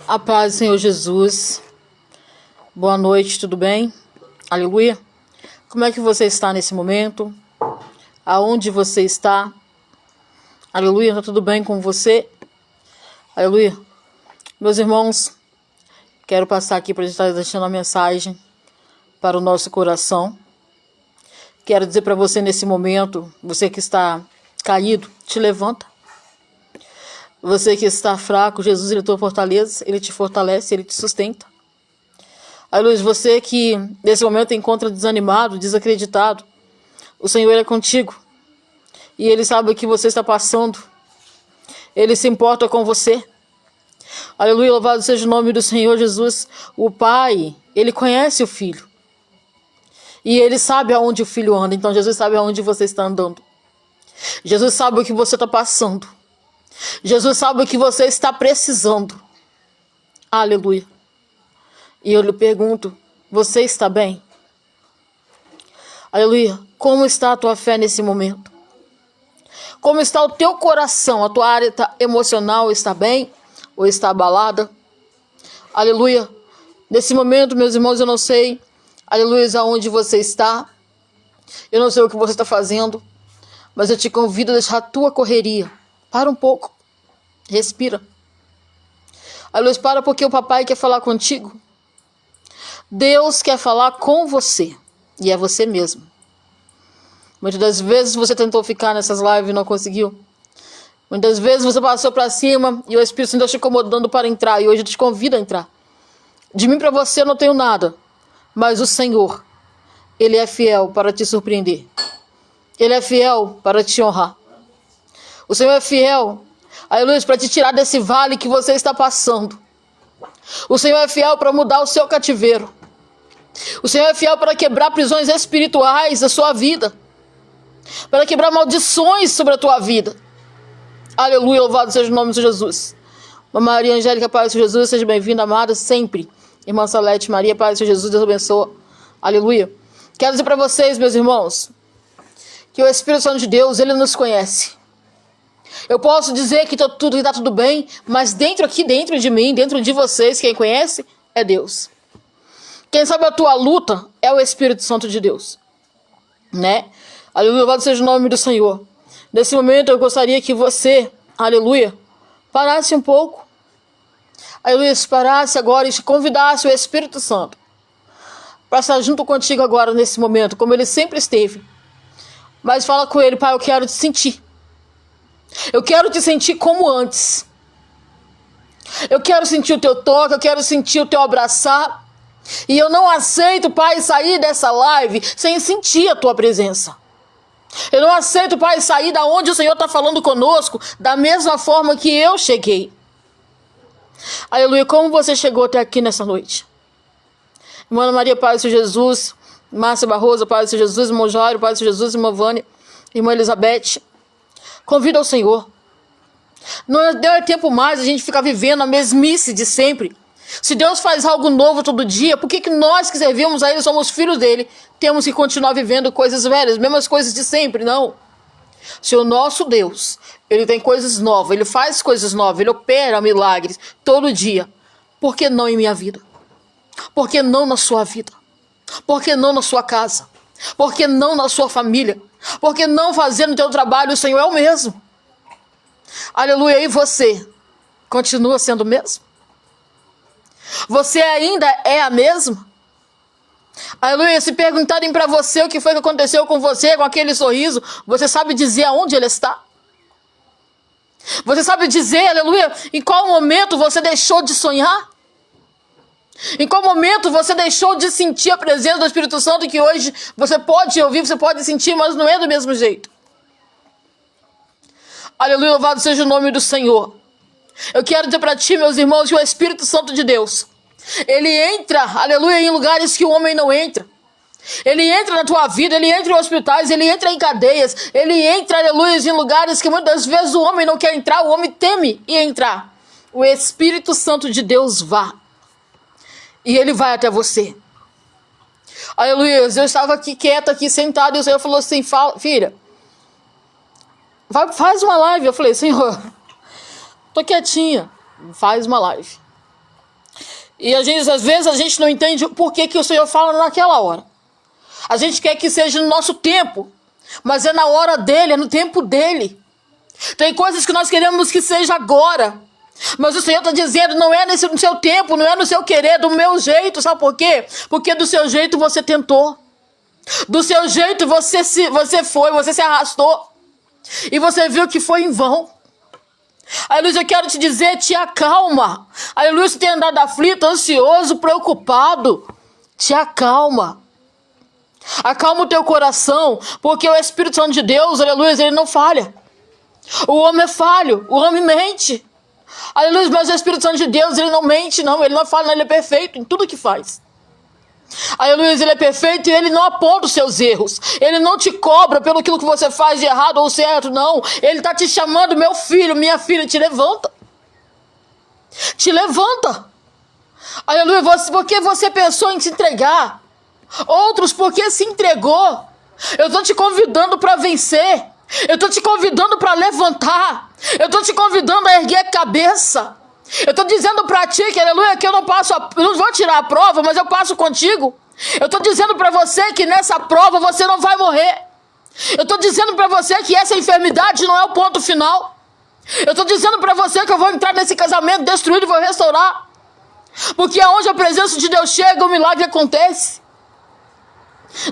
A paz do Senhor Jesus. Boa noite, tudo bem? Aleluia. Como é que você está nesse momento? Aonde você está? Aleluia, está tudo bem com você? Aleluia. Meus irmãos, quero passar aqui para a gente estar deixando a mensagem para o nosso coração. Quero dizer para você nesse momento, você que está caído, te levanta. Você que está fraco, Jesus, ele é tua fortaleza, ele te fortalece, ele te sustenta. Aleluia, você que nesse momento encontra desanimado, desacreditado, o Senhor é contigo. E ele sabe o que você está passando. Ele se importa com você. Aleluia, louvado seja o nome do Senhor Jesus. O Pai, ele conhece o Filho. E ele sabe aonde o Filho anda. Então Jesus sabe aonde você está andando. Jesus sabe o que você está passando. Jesus sabe o que você está precisando. Aleluia. E eu lhe pergunto, você está bem? Aleluia. Como está a tua fé nesse momento? Como está o teu coração? A tua área emocional está bem ou está abalada? Aleluia. Nesse momento, meus irmãos, eu não sei, aleluia, aonde você está. Eu não sei o que você está fazendo, mas eu te convido a deixar a tua correria. Para um pouco. Respira. Aleluia, para porque o papai quer falar contigo. Deus quer falar com você. E é você mesmo. Muitas das vezes você tentou ficar nessas lives e não conseguiu. Muitas vezes você passou para cima e o Espírito Santo está te incomodando para entrar. E hoje eu te convido a entrar. De mim para você eu não tenho nada. Mas o Senhor, Ele é fiel para te surpreender. Ele é fiel para te honrar. O Senhor é fiel, aleluia, para te tirar desse vale que você está passando. O Senhor é fiel para mudar o seu cativeiro. O Senhor é fiel para quebrar prisões espirituais da sua vida. Para quebrar maldições sobre a tua vida. Aleluia, louvado seja o nome de Jesus. Maria Angélica, Pai do Senhor Jesus, seja bem-vinda, amada, sempre. Irmã Salete, Maria, Pai do Senhor Jesus, Deus abençoe. Aleluia. Quero dizer para vocês, meus irmãos, que o Espírito Santo de Deus, ele nos conhece. Eu posso dizer que tudo está tudo bem, mas dentro de mim, dentro de vocês, quem conhece é Deus. Quem sabe a tua luta é o Espírito Santo de Deus, né? Aleluia, louvado seja o nome do Senhor. Nesse momento eu gostaria que você, aleluia, parasse um pouco. Aleluia, parasse agora e convidasse o Espírito Santo para estar junto contigo agora nesse momento, como ele sempre esteve. Mas fala com ele, Pai, eu quero te sentir. Eu quero te sentir como antes. Eu quero sentir o teu toque, eu quero sentir o teu abraçar. E eu não aceito, Pai, sair dessa live sem sentir a tua presença. Eu não aceito, Pai, sair da onde o Senhor está falando conosco da mesma forma que eu cheguei. Aleluia, como você chegou até aqui nessa noite? Irmã Ana Maria, Pai do Senhor Jesus. Márcia Barroso, Pai do Senhor Jesus. Irmão Jairo, Pai do Senhor Jesus. Irmã Vânia, Irmã Elizabeth. Convida ao Senhor. Não é tempo mais a gente ficar vivendo a mesmice de sempre. Se Deus faz algo novo todo dia, por que nós que servimos a Ele, somos filhos dEle, temos que continuar vivendo coisas velhas, mesmas coisas de sempre? Não. Se o nosso Deus, Ele tem coisas novas, Ele faz coisas novas, Ele opera milagres todo dia, por que não em minha vida? Por que não na sua vida? Por que não na sua casa? Por que não na sua família? Por que não fazendo o teu trabalho? O Senhor é o mesmo. Aleluia, e você continua sendo o mesmo? Você ainda é a mesma? Aleluia, se perguntarem para você o que foi que aconteceu com você, com aquele sorriso, você sabe dizer aonde ele está? Você sabe dizer, aleluia, em qual momento você deixou de sonhar? Em qual momento você deixou de sentir a presença do Espírito Santo, que hoje você pode ouvir, você pode sentir, mas não é do mesmo jeito? Aleluia, louvado seja o nome do Senhor. Eu quero dizer para ti, meus irmãos, que o Espírito Santo de Deus, ele entra, aleluia, em lugares que o homem não entra. Ele entra na tua vida, ele entra em hospitais, ele entra em cadeias, ele entra, aleluia, em lugares que muitas vezes o homem não quer entrar, o homem teme em entrar. O Espírito Santo de Deus vá. E ele vai até você. Aleluia, eu estava aqui quieta, aqui sentada, e o Senhor falou assim, filha, faz uma live. Eu falei, Senhor, tô quietinha, faz uma live. E às vezes a gente não entende o porquê que o Senhor fala naquela hora. A gente quer que seja no nosso tempo, mas é na hora dele, é no tempo dele. Tem coisas que nós queremos que seja agora, mas o Senhor está dizendo, não é no seu tempo, não é no seu querer, do meu jeito. Sabe por quê? Porque do seu jeito você tentou. Do seu jeito você se arrastou. E você viu que foi em vão. Aleluia, eu quero te dizer, te acalma. Aleluia, você tem andado aflito, ansioso, preocupado. Te acalma. Acalma o teu coração, porque o Espírito Santo de Deus, aleluia, ele não falha. O homem é falho, o homem mente. Aleluia, mas o Espírito Santo de Deus, ele não mente, não. Ele não falha, não, ele é perfeito em tudo que faz. Aleluia, ele é perfeito e ele não aponta os seus erros. Ele não te cobra pelo que você faz de errado ou certo, não. Ele está te chamando, meu filho, minha filha, te levanta. Te levanta. Aleluia, porque você pensou em se entregar. Outros porque se entregou. Eu estou te convidando para vencer. Eu estou te convidando para levantar. Eu estou te convidando a erguer a cabeça. Eu estou dizendo para ti que, aleluia, que eu não vou tirar a prova, mas eu passo contigo. Eu estou dizendo para você que nessa prova você não vai morrer. Eu estou dizendo para você que essa enfermidade não é o ponto final. Eu estou dizendo para você que eu vou entrar nesse casamento destruído e vou restaurar. Porque aonde a presença de Deus chega, o milagre acontece.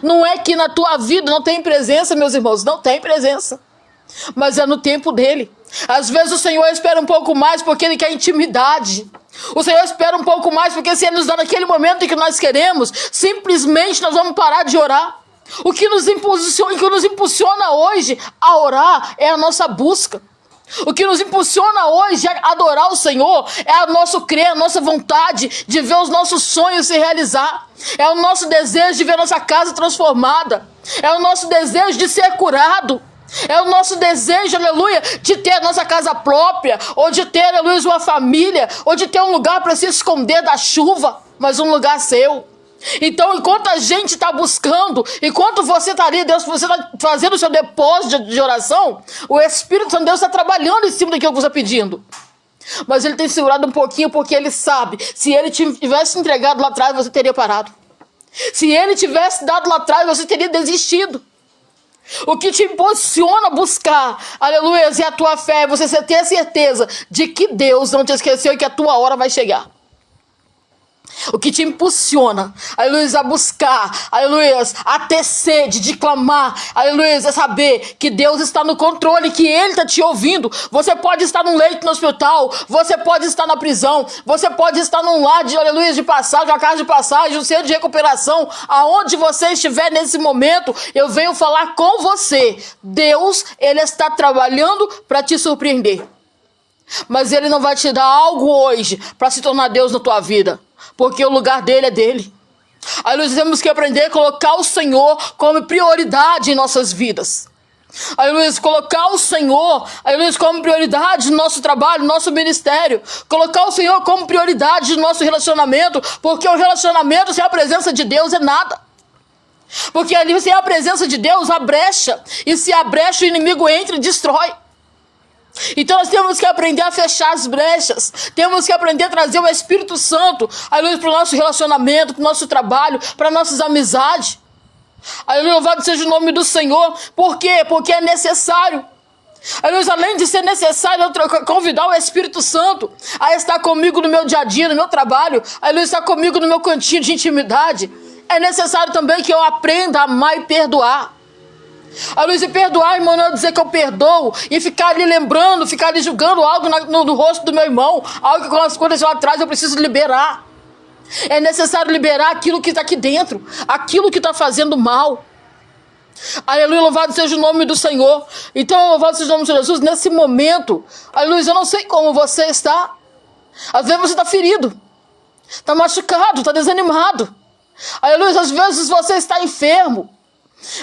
Não é que na tua vida não tem presença, meus irmãos, não tem presença. Mas é no tempo dele. Às vezes o Senhor espera um pouco mais porque ele quer intimidade. O Senhor espera um pouco mais porque se ele nos dá naquele momento em que nós queremos, simplesmente nós vamos parar de orar. O que nos impulsiona hoje a orar é a nossa busca. O que nos impulsiona hoje a adorar o Senhor é o nosso crer, a nossa vontade de ver os nossos sonhos se realizar. É o nosso desejo de ver nossa casa transformada. É o nosso desejo de ser curado. É o nosso desejo, aleluia, de ter a nossa casa própria, ou de ter, aleluia, uma família, ou de ter um lugar para se esconder da chuva, mas um lugar seu. Então, enquanto a gente está buscando, enquanto você está ali, Deus, você está fazendo o seu depósito de oração, o Espírito Santo de Deus está trabalhando em cima daquilo que você está pedindo. Mas ele tem segurado um pouquinho porque ele sabe, se ele tivesse entregado lá atrás, você teria parado. Se ele tivesse dado lá atrás, você teria desistido. O que te impulsiona a buscar, aleluia, é a tua fé, você ter a certeza de que Deus não te esqueceu e que a tua hora vai chegar. O que te impulsiona, aleluia, a buscar, aleluia, a ter sede de clamar, aleluia, a saber que Deus está no controle, que Ele está te ouvindo. Você pode estar num leito no hospital, você pode estar na prisão, você pode estar num lar de, aleluia, de passagem, uma casa de passagem, um centro de recuperação, aonde você estiver nesse momento, eu venho falar com você. Deus, Ele está trabalhando para te surpreender. Mas Ele não vai te dar algo hoje para se tornar Deus na tua vida. Porque o lugar dele é dele. Aí nós temos que aprender a colocar o Senhor como prioridade em nossas vidas. Aí nós colocar o Senhor como prioridade no nosso trabalho, no nosso ministério. Colocar o Senhor como prioridade no nosso relacionamento. Porque o relacionamento sem a presença de Deus é nada. Porque ali sem a presença de Deus há brecha. E se há brecha o inimigo entra e destrói. Então nós temos que aprender a fechar as brechas. Temos que aprender a trazer o Espírito Santo, aleluia, para o nosso relacionamento, para o nosso trabalho, para nossas amizades. Aleluia, louvado seja o nome do Senhor. Por quê? Porque é necessário. Aleluia, além de ser necessário eu convidar o Espírito Santo a estar comigo no meu dia a dia, no meu trabalho, aleluia, estar comigo no meu cantinho de intimidade. É necessário também que eu aprenda a amar e perdoar. Aleluia, perdoar, irmão, não é dizer que eu perdoo e ficar ali lembrando, ficar ali julgando algo no rosto do meu irmão, algo que aconteceu lá atrás, eu preciso liberar. É necessário liberar aquilo que está aqui dentro, aquilo que está fazendo mal. Aleluia, louvado seja o nome do Senhor. Então, louvado seja o nome de Jesus, nesse momento, aleluia, eu não sei como você está. Às vezes você está ferido, está machucado, está desanimado. Aleluia, às vezes você está enfermo.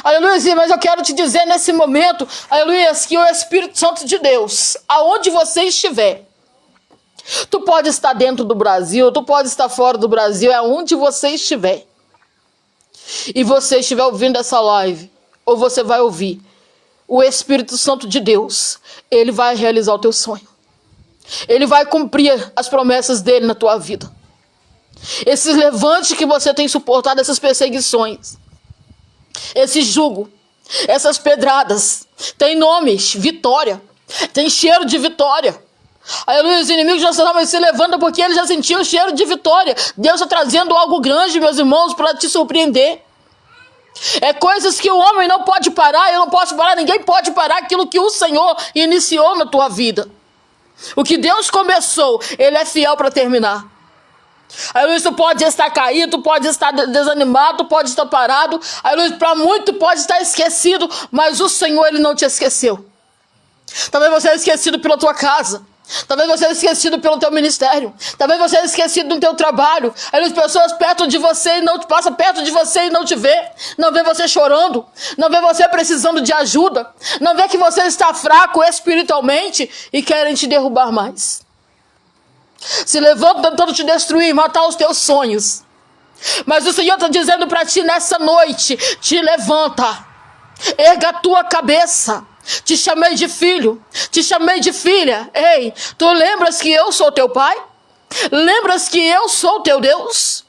Aleluia, mas eu quero te dizer nesse momento, aleluia, que o Espírito Santo de Deus, aonde você estiver, tu pode estar dentro do Brasil, tu pode estar fora do Brasil, aonde você estiver, e você estiver ouvindo essa live, ou você vai ouvir, o Espírito Santo de Deus, ele vai realizar o teu sonho, ele vai cumprir as promessas dele na tua vida. Esse levante que você tem suportado, essas perseguições, esse jugo, essas pedradas, tem nomes, vitória, tem cheiro de vitória. Aleluia, os inimigos já sabem, se levanta porque ele já sentiu o cheiro de vitória. Deus está trazendo algo grande, meus irmãos, para te surpreender. É coisas que o homem não pode parar, eu não posso parar, ninguém pode parar aquilo que o Senhor iniciou na tua vida. O que Deus começou, Ele é fiel para terminar. Aleluia, tu pode estar caído, tu pode estar desanimado, tu pode estar parado. Aleluia, para muito pode estar esquecido, mas o Senhor, Ele não te esqueceu. Talvez você seja esquecido pela tua casa. Talvez você seja esquecido pelo teu ministério. Talvez você seja esquecido no teu trabalho. Aí as pessoas perto de você e não te passam perto de você e não te vê. Não vê você chorando. Não vê você precisando de ajuda. Não vê que você está fraco espiritualmente e querem te derrubar mais. Se levantam tentando te destruir, matar os teus sonhos. Mas o Senhor está dizendo para ti nessa noite: te levanta, erga a tua cabeça. Te chamei de filho, te chamei de filha. Ei, tu lembras que eu sou teu pai? Lembras que eu sou teu Deus?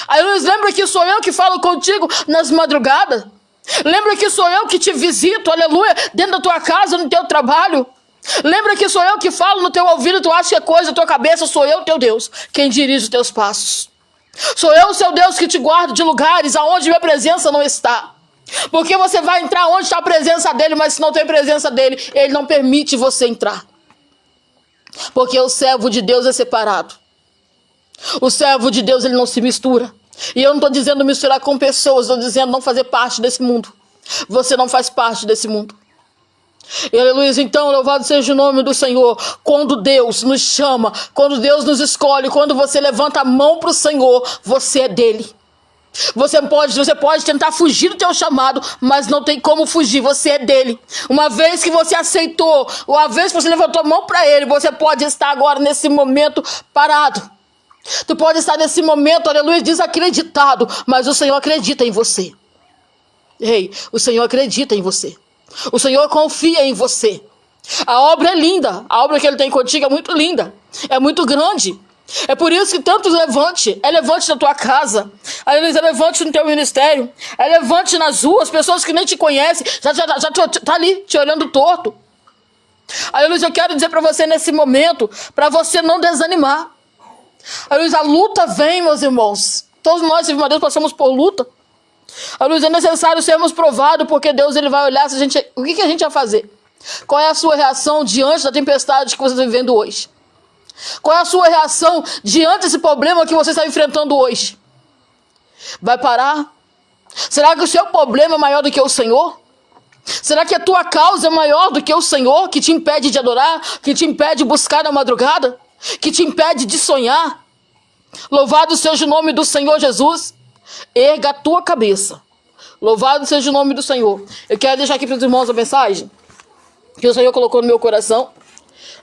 Aí lembra que sou eu que falo contigo nas madrugadas? Lembra que sou eu que te visito, aleluia, dentro da tua casa, no teu trabalho? Lembra que sou eu que falo no teu ouvido, tu acha que é coisa da tua cabeça? Sou eu teu Deus, quem dirige os teus passos. Sou eu o seu Deus que te guardo de lugares aonde minha presença não está. Porque você vai entrar onde está a presença dele, mas se não tem presença dele, ele não permite você entrar. Porque o servo de Deus é separado. O servo de Deus, ele não se mistura. E eu não estou dizendo misturar com pessoas, estou dizendo não fazer parte desse mundo. Você não faz parte desse mundo. E, aleluia, então louvado seja o nome do Senhor. Quando Deus nos chama, quando Deus nos escolhe, quando você levanta a mão para o Senhor, você é dele. Você pode tentar fugir do teu chamado, mas não tem como fugir, você é dele. Uma vez que você aceitou, uma vez que você levantou a mão para ele, você pode estar agora nesse momento parado. Tu pode estar nesse momento, aleluia, desacreditado, mas o Senhor acredita em você. Ei, o Senhor acredita em você. O Senhor confia em você. A obra é linda, a obra que ele tem contigo é muito linda, é muito grande. É por isso que tantos levante, é levante na tua casa, é levante no teu ministério, é levante nas ruas, pessoas que nem te conhecem, já tá ali te olhando torto. Aleluia, eu quero dizer para você nesse momento, para você não desanimar. Aleluia, a luta vem, meus irmãos. Todos nós, irmãos, Deus, passamos por luta. Aleluia, é necessário sermos provados, porque Deus ele vai olhar se o que a gente vai fazer. Qual é a sua reação diante da tempestade que você está vivendo hoje? Qual é a sua reação diante desse problema que você está enfrentando hoje? Vai parar? Será que o seu problema é maior do que o Senhor? Será que a tua causa é maior do que o Senhor, que te impede de adorar, que te impede de buscar na madrugada, que te impede de sonhar? Louvado seja o nome do Senhor Jesus. Erga a tua cabeça. Louvado seja o nome do Senhor. Eu quero deixar aqui para os irmãos a mensagem que o Senhor colocou no meu coração,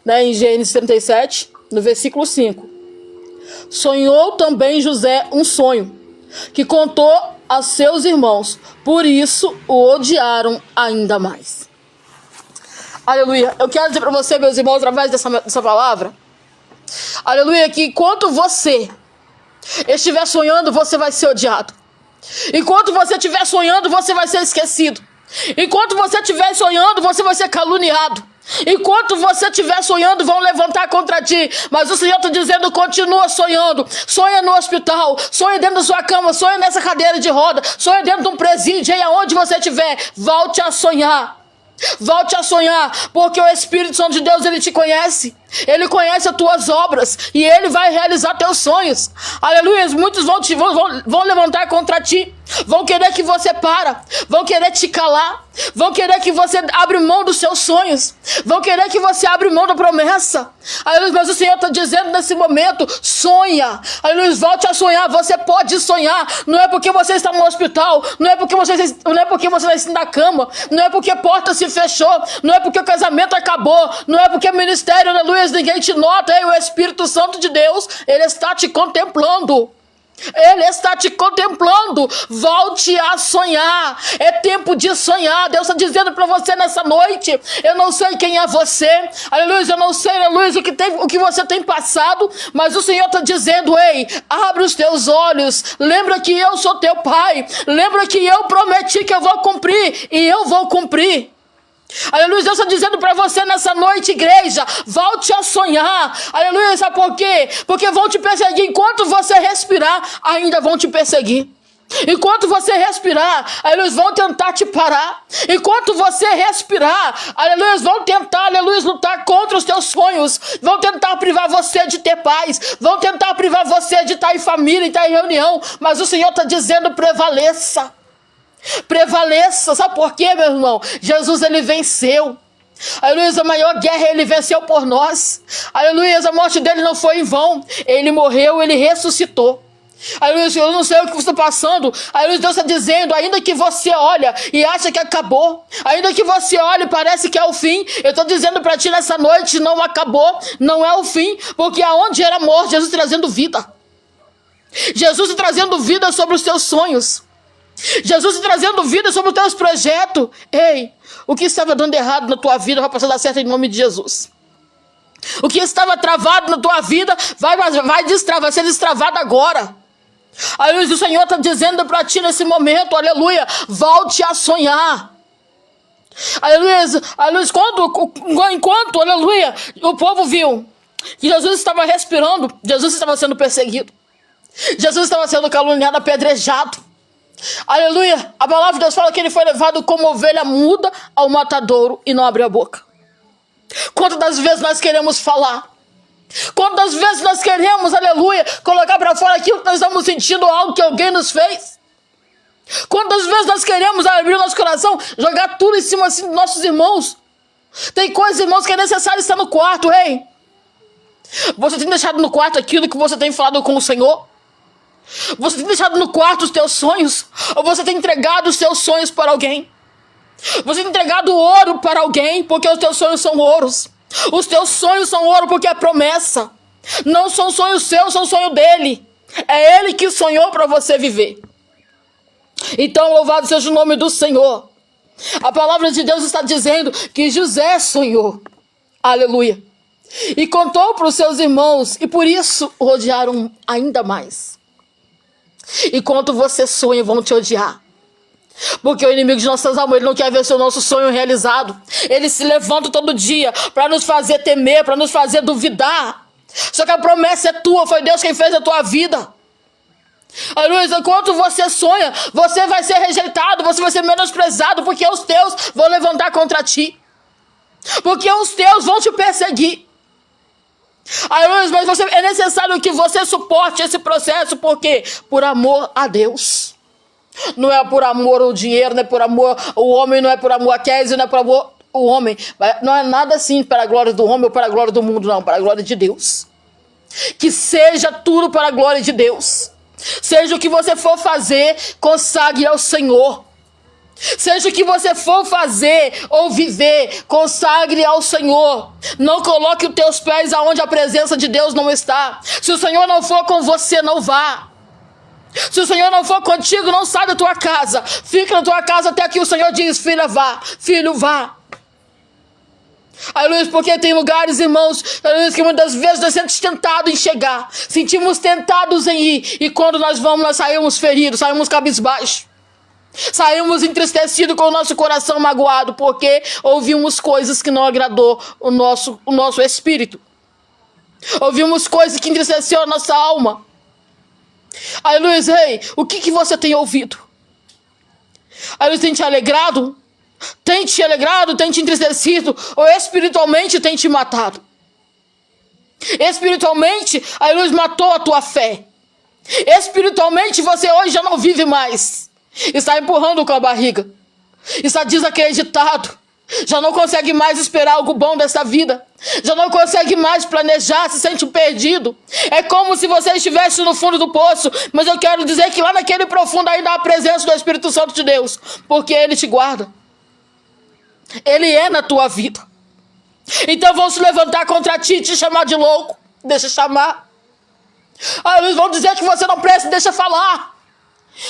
né, em Gênesis 37, no versículo 5. Sonhou também José um sonho, que contou a seus irmãos, por isso o odiaram ainda mais. Aleluia. Eu quero dizer para você, meus irmãos, através dessa palavra, aleluia, que enquanto você estiver sonhando, você vai ser odiado. Enquanto você estiver sonhando, você vai ser esquecido. Enquanto você estiver sonhando, você vai ser caluniado. Enquanto você estiver sonhando, vão levantar contra ti. Mas o Senhor está dizendo, continua sonhando. Sonha no hospital, sonha dentro da sua cama, sonha nessa cadeira de roda, sonha dentro de um presídio, e aonde você estiver, volte a sonhar. Volte a sonhar, porque o Espírito Santo de Deus, ele te conhece. Ele conhece as tuas obras e ele vai realizar teus sonhos. Aleluia. Muitos vão levantar contra ti, vão querer que você para, vão querer te calar, vão querer que você abra mão dos seus sonhos, vão querer que você abra mão da promessa. Aleluia. Mas o Senhor está dizendo nesse momento, sonha. Aleluia. Volte a sonhar. Você pode sonhar. Não é porque você está no hospital, não é porque você está na cama, não é porque a porta se fechou, não é porque o casamento acabou, não é porque o ministério, aleluia, ninguém te nota. O Espírito Santo de Deus, ele está te contemplando. Ele está te contemplando. Volte a sonhar. É tempo de sonhar. Deus está dizendo para você nessa noite. Eu não sei quem é você. Aleluia. Eu não sei, aleluia, o que você tem passado. Mas o Senhor está dizendo: ei, abre os teus olhos. Lembra que eu sou teu pai. Lembra que eu prometi que eu vou cumprir. E eu vou cumprir. Aleluia, Deus está dizendo para você nessa noite, igreja, volte a sonhar. Aleluia, sabe por quê? Porque vão te perseguir. Enquanto você respirar, ainda vão te perseguir. Enquanto você respirar, aleluia, vão tentar te parar. Enquanto você respirar, aleluia, vão tentar, aleluia, lutar contra os teus sonhos. Vão tentar privar você de ter paz. Vão tentar privar você de estar em família, estar em reunião. Mas o Senhor está dizendo: prevaleça. Prevaleça. Sabe por quê, meu irmão? Jesus, ele venceu. Aleluia, a maior guerra ele venceu por nós. Aleluia, a morte dele não foi em vão. Ele morreu, ele ressuscitou. Aleluia, eu não sei o que você está passando. Aleluia, Deus está dizendo: ainda que você olha e acha que acabou, ainda que você olhe e parece que é o fim, eu estou dizendo para ti nessa noite: não acabou, não é o fim. Porque aonde era morte, Jesus trazendo vida. Jesus trazendo vida sobre os teus sonhos. Jesus trazendo vida sobre os teus projetos. Ei, o que estava dando errado na tua vida vai passar a dar certo em nome de Jesus. O que estava travado na tua vida vai destravar, ser destravado agora. Aleluia, o Senhor está dizendo para ti nesse momento, aleluia, volte a sonhar. Aleluia, aleluia, enquanto, aleluia, o povo viu que Jesus estava respirando, Jesus estava sendo perseguido. Jesus estava sendo caluniado, apedrejado. Aleluia, a palavra de Deus fala que ele foi levado como ovelha muda ao matadouro e não abriu a boca. Quantas das vezes nós queremos falar? Quantas vezes nós queremos, aleluia, colocar para fora aquilo que nós estamos sentindo, algo que alguém nos fez? Quantas vezes nós queremos abrir o nosso coração, jogar tudo em cima assim, dos nossos irmãos? Tem coisas, irmãos, que é necessário estar no quarto, ei. Você tem deixado no quarto aquilo que você tem falado com o Senhor? Você tem deixado no quarto os teus sonhos? Ou você tem entregado os teus sonhos para alguém? Você tem entregado ouro para alguém? Porque os teus sonhos são ouros. Os teus sonhos são ouro porque é promessa. Não são sonhos seus, são sonho dele. É ele que sonhou para você viver. Então louvado seja o nome do Senhor. A palavra de Deus está dizendo que José sonhou. Aleluia. E contou para os seus irmãos. E por isso o odiaram ainda mais. Enquanto você sonha, vão te odiar. Porque o inimigo de nossas almas, ele não quer ver o nosso sonho realizado. Ele se levanta todo dia para nos fazer temer, para nos fazer duvidar. Só que a promessa é tua, foi Deus quem fez a tua vida. Aleluia, enquanto você sonha, você vai ser rejeitado, você vai ser menosprezado, porque os teus vão levantar contra ti. Porque os teus vão te perseguir. Aleluia, mas é necessário que você suporte esse processo, porque por amor a Deus. Não é por amor ao dinheiro, não é por amor ao homem, não é por amor a Kézia, não é por amor ao homem. Não é nada assim para a glória do homem ou para a glória do mundo, não, para a glória de Deus. Que seja tudo para a glória de Deus. Seja o que você for fazer, consagre ao Senhor. Seja o que você for fazer ou viver, consagre ao Senhor. Não coloque os teus pés aonde a presença de Deus não está. Se o Senhor não for com você, não vá. Se o Senhor não for contigo, não sai da tua casa. Fica na tua casa até que o Senhor diz: filha, vá. Filho, vá. Aleluia, porque tem lugares, irmãos, aleluia, que muitas vezes nós sentimos tentados em chegar. Sentimos tentados em ir. E quando nós vamos, nós saímos feridos, saímos cabisbaixos. Saímos entristecidos com o nosso coração magoado, porque ouvimos coisas que não agradou o nosso espírito. Ouvimos coisas que entristeceu a nossa alma. Aleluia, ei, o que você tem ouvido? Aleluia, tem te alegrado? Tem te alegrado, tem te entristecido? Ou espiritualmente tem te matado? Espiritualmente, aleluia, matou a tua fé. Espiritualmente você hoje já não vive mais. Está empurrando com a barriga. Está desacreditado. Já não consegue mais esperar algo bom dessa vida. Já não consegue mais planejar, se sente perdido. É como se você estivesse no fundo do poço. Mas eu quero dizer que lá naquele profundo ainda há a presença do Espírito Santo de Deus. Porque Ele te guarda. Ele é na tua vida. Então vão se levantar contra ti e te chamar de louco. Deixa chamar. Aleluia, vão dizer que você não presta, deixa falar.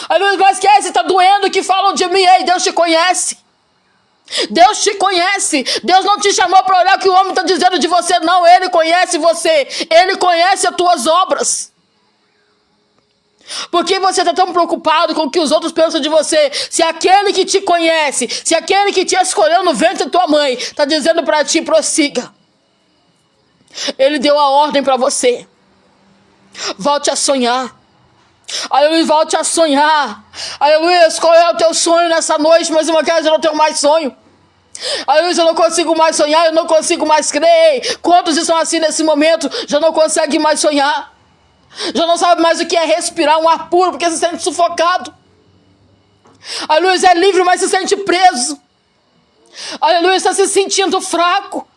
Aleluia, mas esquece, está doendo que falam de mim. Ei, Deus te conhece. Deus te conhece. Deus não te chamou para olhar o que o homem está dizendo de você, não. Ele conhece você. Ele conhece as tuas obras. Por que você está tão preocupado com o que os outros pensam de você? Se aquele que te conhece, se aquele que te escolheu no ventre da tua mãe, está dizendo para ti, prossiga. Ele deu a ordem para você. Volte a sonhar. Aleluia, volte a sonhar. Aleluia, qual é o teu sonho nessa noite? Mas uma vez eu não tenho mais sonho. Aleluia, eu não consigo mais sonhar, eu não consigo mais crer. Quantos estão assim nesse momento? Já não conseguem mais sonhar. Já não sabe mais o que é respirar um ar puro, porque se sente sufocado. Aleluia, é livre, mas se sente preso. Aleluia, está se sentindo fraco.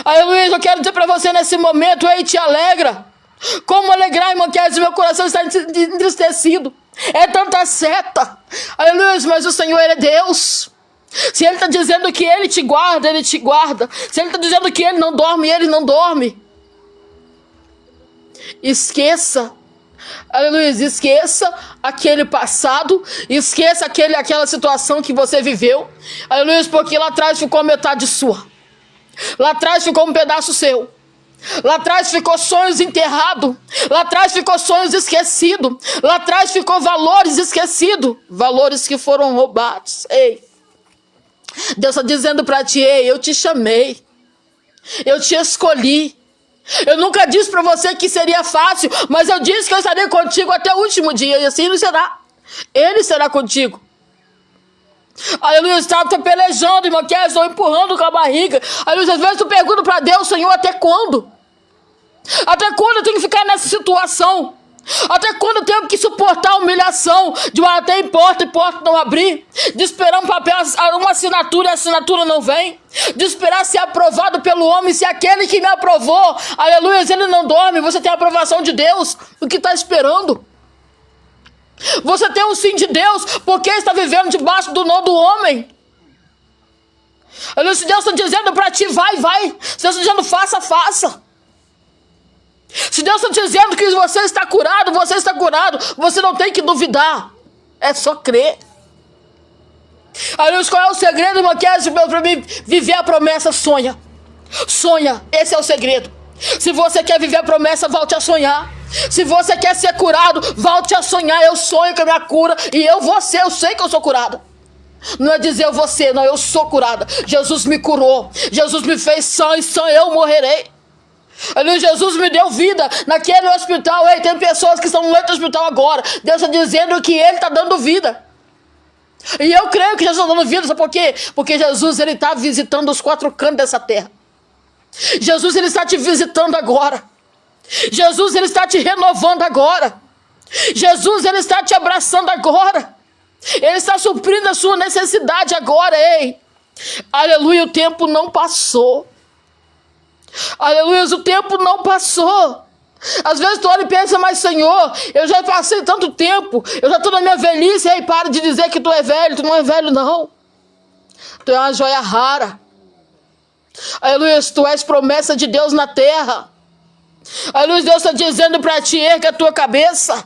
Aleluia, eu quero dizer para você nesse momento, ei, te alegra. Como alegrar, irmão, que meu coração está entristecido. É tanta seta. Aleluia, mas o Senhor, Ele é Deus. Se Ele está dizendo que Ele te guarda, Ele te guarda. Se Ele está dizendo que Ele não dorme, Ele não dorme. Esqueça, aleluia, esqueça aquele passado, esqueça aquela situação que você viveu, aleluia, porque lá atrás ficou metade sua, lá atrás ficou um pedaço seu, lá atrás ficou sonhos enterrados, lá atrás ficou sonhos esquecidos, lá atrás ficou valores esquecidos, valores que foram roubados. Ei, Deus está dizendo para ti, ei, eu te chamei, eu te escolhi. Eu nunca disse para você que seria fácil, mas eu disse que eu estaria contigo até o último dia, e assim não será. Ele será contigo. Aleluia, está pelejando, irmão, que estou empurrando com a barriga. Aleluia, às vezes tu pergunta para Deus, Senhor, até quando? Até quando eu tenho que ficar nessa situação? Até quando eu tenho que suportar a humilhação de bater em porta e porta não abrir, de esperar um papel, uma assinatura e a assinatura não vem, de esperar ser aprovado pelo homem, se aquele que me aprovou, aleluia, ele não dorme, você tem a aprovação de Deus, o que está esperando? Você tem o sim de Deus, porque está vivendo debaixo do não do homem. Aleluia, se Deus está dizendo para ti, vai, vai, se Deus está dizendo, faça, faça. Se Deus está dizendo que você está curado, você não tem que duvidar, é só crer. Aleluia, qual é o segredo, irmão, que é para mim viver a promessa? Sonha, sonha, esse é o segredo. Se você quer viver a promessa, volte a sonhar. Se você quer ser curado, volte a sonhar. Eu sonho com a minha cura e eu sei que eu sou curada. Não é dizer eu vou ser, não, eu sou curada. Jesus me curou, Jesus me fez sã e sã eu morrerei. Aleluia, Jesus me deu vida naquele hospital. Ei, tem pessoas que estão no leito do hospital agora. Deus está dizendo que Ele está dando vida. E eu creio que Jesus está dando vida. Sabe por quê? Porque Jesus, Ele está visitando os quatro cantos dessa terra. Jesus, Ele está te visitando agora. Jesus, Ele está te renovando agora. Jesus, Ele está te abraçando agora. Ele está suprindo a sua necessidade agora. Ei, aleluia, o tempo não passou. Aleluia, o tempo não passou. Às vezes tu olha e pensa, mas Senhor, eu já passei tanto tempo, eu já estou na minha velhice. Aí para de dizer que tu é velho, tu não é velho não. Tu é uma joia rara. Aleluia, tu és promessa de Deus na terra. Aleluia, Deus está dizendo para ti, erga a tua cabeça.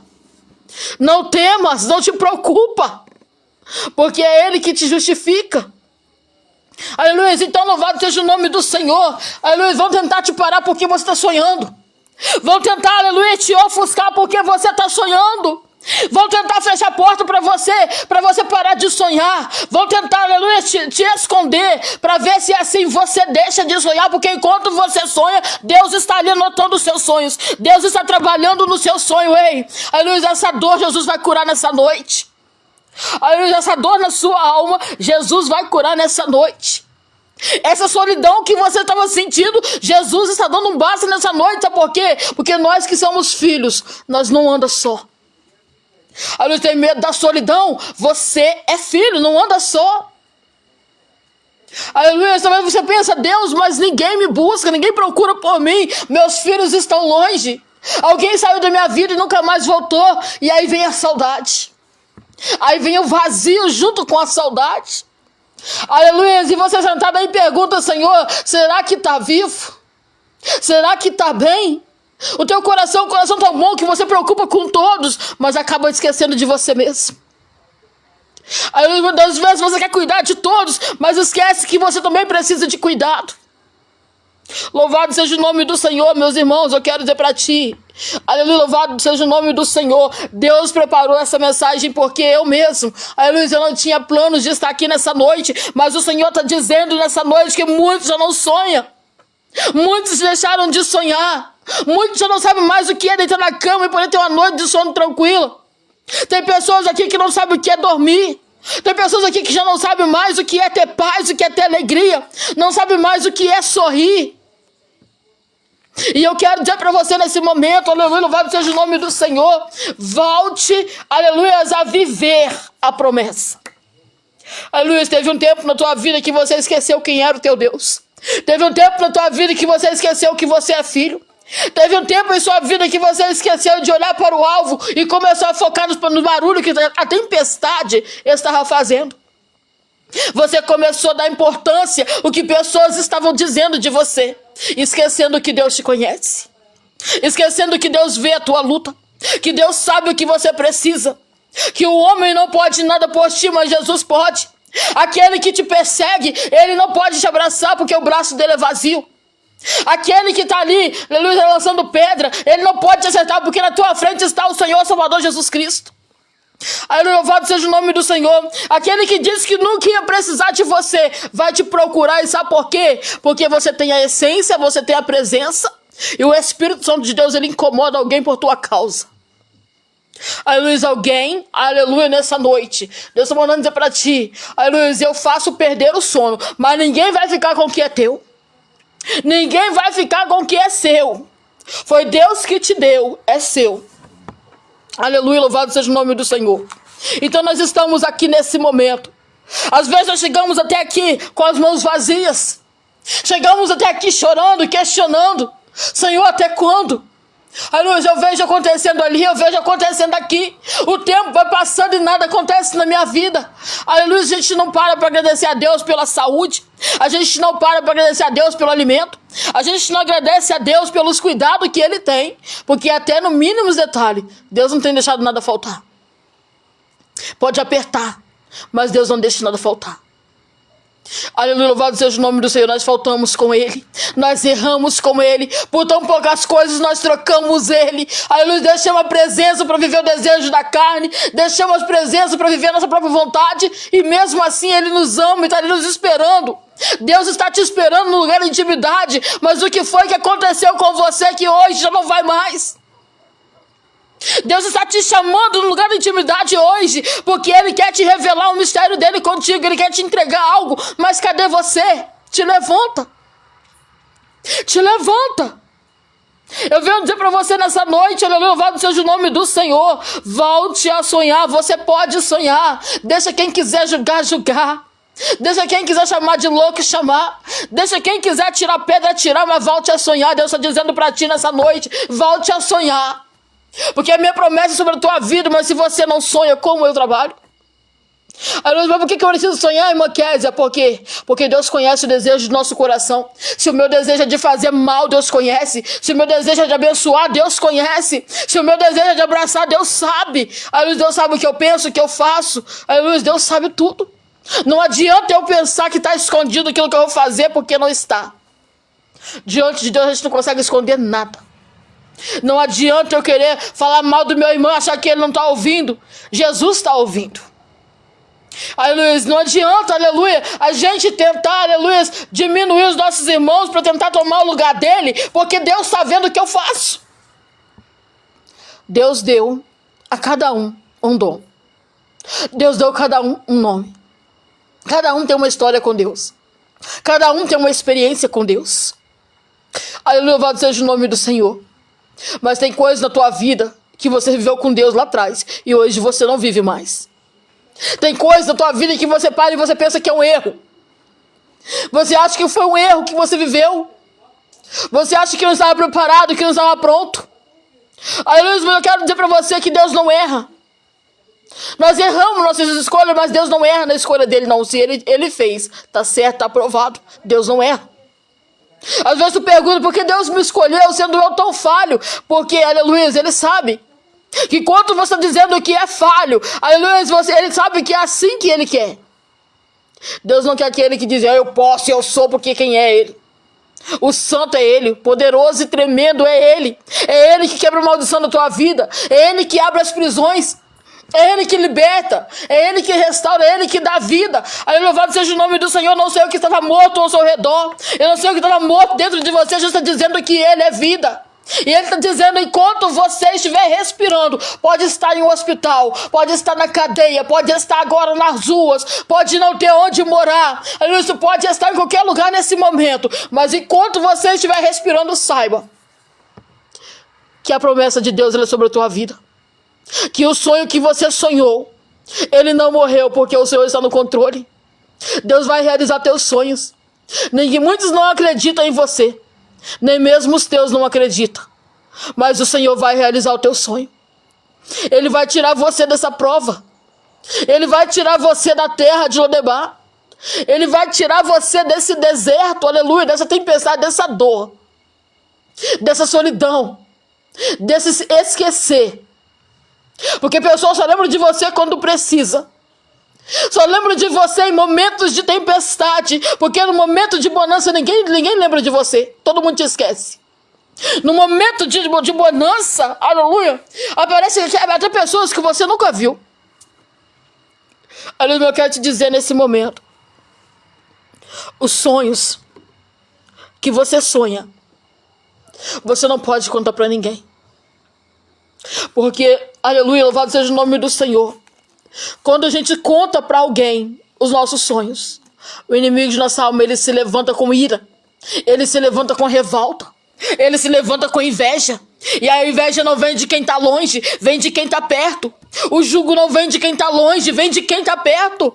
Não temas, não te preocupa, porque é Ele que te justifica. Aleluia, então louvado seja o nome do Senhor. Aleluia, vão tentar te parar porque você está sonhando. Vão tentar, aleluia, te ofuscar porque você está sonhando. Vão tentar fechar a porta para você parar de sonhar. Vão tentar, aleluia, te esconder para ver se assim você deixa de sonhar, porque enquanto você sonha, Deus está ali anotando os seus sonhos. Deus está trabalhando no seu sonho, ei. Aleluia, essa dor Jesus vai curar nessa noite. Aleluia, essa dor na sua alma, Jesus vai curar nessa noite. Essa solidão que você estava sentindo, Jesus está dando um basta nessa noite. Sabe por quê? Porque nós que somos filhos, nós não andamos só. Aleluia, tem medo da solidão? Você é filho, não anda só. Aleluia, talvez você pensa, Deus, mas ninguém me busca, ninguém procura por mim, meus filhos estão longe. Alguém saiu da minha vida e nunca mais voltou. E aí vem a saudade. Aí vem o vazio junto com a saudade. Aleluia, e você sentado aí pergunta, Senhor, será que está vivo? Será que está bem? O teu coração é um coração tão bom que você preocupa com todos, mas acaba esquecendo de você mesmo. Às vezes você quer cuidar de todos, mas esquece que você também precisa de cuidado. Louvado seja o nome do Senhor, meus irmãos, eu quero dizer para ti, aleluia, louvado seja o nome do Senhor. Deus preparou essa mensagem porque eu mesmo, aleluia, eu não tinha planos de estar aqui nessa noite, mas o Senhor está dizendo nessa noite que muitos já não sonham, muitos deixaram de sonhar, muitos já não sabem mais o que é deitar na cama e poder ter uma noite de sono tranquila. Tem pessoas aqui que não sabem o que é dormir. Tem pessoas aqui que já não sabem mais o que é ter paz, o que é ter alegria, não sabem mais o que é sorrir. E eu quero dizer para você nesse momento, aleluia, louvado seja o nome do Senhor, volte, aleluia, a viver a promessa. Aleluia, teve um tempo na tua vida que você esqueceu quem era o teu Deus. Teve um tempo na tua vida que você esqueceu que você é filho. Teve um tempo em sua vida que você esqueceu de olhar para o alvo e começou a focar no barulho que a tempestade estava fazendo. Você começou a dar importância ao que pessoas estavam dizendo de você, esquecendo que Deus te conhece, esquecendo que Deus vê a tua luta, que Deus sabe o que você precisa, que o homem não pode nada por ti, mas Jesus pode. Aquele que te persegue, ele não pode te abraçar porque o braço dele é vazio. Aquele que está ali, aleluia, lançando pedra, ele não pode te acertar porque na tua frente está o Senhor Salvador Jesus Cristo. Aleluia, louvado seja o nome do Senhor. Aquele que disse que nunca ia precisar de você, vai te procurar, e sabe por quê? Porque você tem a essência, você tem a presença, e o Espírito Santo de Deus, ele incomoda alguém por tua causa. Aleluia, alguém, aleluia, nessa noite, Deus está mandando dizer para ti, aleluia, eu faço perder o sono, mas ninguém vai ficar com o que é teu. Ninguém vai ficar com o que é seu. Foi Deus que te deu, é seu. Aleluia, louvado seja o nome do Senhor. Então nós estamos aqui nesse momento. Às vezes nós chegamos até aqui com as mãos vazias. Chegamos até aqui chorando, questionando. Senhor, até quando? Aleluia, eu vejo acontecendo ali, eu vejo acontecendo aqui. O tempo vai passando e nada acontece na minha vida. Aleluia, a gente não para agradecer a Deus pela saúde. A gente não para agradecer a Deus pelo alimento. A gente não agradece a Deus pelos cuidados que Ele tem. Porque até no mínimo detalhe, Deus não tem deixado nada faltar. Pode apertar, mas Deus não deixa nada faltar. Aleluia, louvado seja o nome do Senhor. Nós faltamos com Ele, nós erramos com Ele, por tão poucas coisas nós trocamos Ele. Aleluia, deixamos a presença para viver o desejo da carne, deixamos a presença para viver a nossa própria vontade, e mesmo assim Ele nos ama e está ali nos esperando. Deus está te esperando no lugar de intimidade, mas o que foi que aconteceu com você que hoje já não vai mais? Deus está te chamando no lugar de intimidade hoje, porque Ele quer te revelar o mistério dEle contigo, Ele quer te entregar algo, mas cadê você? Te levanta. Te levanta. Eu venho dizer para você nessa noite, aleluia, louvado seja o nome do Senhor, volte a sonhar, você pode sonhar, deixa quem quiser julgar, julgar. Deixa quem quiser chamar de louco chamar. Deixa quem quiser tirar pedra, tirar, mas volte a sonhar. Deus está dizendo para ti nessa noite, volte a sonhar. Porque a minha promessa é sobre a tua vida, mas se você não sonha, como eu trabalho? Mas por que eu preciso sonhar, irmã Kézia? Por quê? Porque Deus conhece o desejo do nosso coração. Se o meu desejo é de fazer mal, Deus conhece. Se o meu desejo é de abençoar, Deus conhece. Se o meu desejo é de abraçar, Deus sabe. Deus sabe o que eu penso, o que eu faço. Deus sabe tudo. Não adianta eu pensar que está escondido aquilo que eu vou fazer, porque não está. Diante de Deus a gente não consegue esconder nada. Não adianta eu querer falar mal do meu irmão, achar que ele não está ouvindo. Jesus está ouvindo. Aleluia. Não adianta, aleluia, a gente tentar, aleluia, diminuir os nossos irmãos para tentar tomar o lugar dele, porque Deus está vendo o que eu faço. Deus deu a cada um um dom. Deus deu a cada um um nome. Cada um tem uma história com Deus. Cada um tem uma experiência com Deus. Aleluia, louvado seja o nome do Senhor. Mas tem coisas na tua vida que você viveu com Deus lá atrás e hoje você não vive mais. Tem coisas na tua vida que você para e você pensa que é um erro. Você acha que foi um erro que você viveu. Você acha que não estava preparado, que não estava pronto. Aleluia, mas eu quero dizer para você que Deus não erra. Nós erramos nossas escolhas, mas Deus não erra na escolha dele, não. Se ele fez, está certo, está aprovado. Deus não erra. Às vezes tu pergunta, por que Deus me escolheu sendo eu tão falho? Porque, aleluia, Ele sabe que quando você está dizendo que é falho, aleluia, Ele sabe que é assim que Ele quer. Deus não quer aquele que diz, eu posso, eu sou, porque quem é Ele? O santo é Ele, poderoso e tremendo é Ele. É Ele que quebra a maldição da tua vida. É Ele que abre as prisões. É Ele que liberta, é Ele que restaura, é Ele que dá vida. Aí louvado seja o nome do Senhor. Não sei o que estava morto ao seu redor, eu não sei o que estava morto dentro de você. Jesus está dizendo que Ele é vida. E Ele está dizendo, enquanto você estiver respirando, pode estar em um hospital, pode estar na cadeia, pode estar agora nas ruas, pode não ter onde morar, isso pode estar em qualquer lugar nesse momento, mas enquanto você estiver respirando, saiba que a promessa de Deus é sobre a tua vida. Que o sonho que você sonhou, ele não morreu, porque o Senhor está no controle. Deus vai realizar teus sonhos. Muitos não acreditam em você, nem mesmo os teus não acreditam, mas o Senhor vai realizar o teu sonho. Ele vai tirar você dessa prova. Ele vai tirar você da terra de Lodebar. Ele vai tirar você desse deserto, aleluia, dessa tempestade, dessa dor, dessa solidão, desse esquecer. Porque pessoas só lembram de você quando precisa. Só lembram de você em momentos de tempestade. Porque no momento de bonança ninguém lembra de você. Todo mundo te esquece. No momento de bonança, aleluia, aparecem até pessoas que você nunca viu. Aleluia, eu quero te dizer nesse momento. Os sonhos que você sonha, você não pode contar para ninguém. Porque, aleluia, louvado seja o nome do Senhor. Quando a gente conta para alguém os nossos sonhos, o inimigo de nossa alma, ele se levanta com ira. Ele se levanta com revolta. Ele se levanta com inveja. E a inveja não vem de quem está longe, vem de quem está perto. O jugo não vem de quem está longe, vem de quem está perto.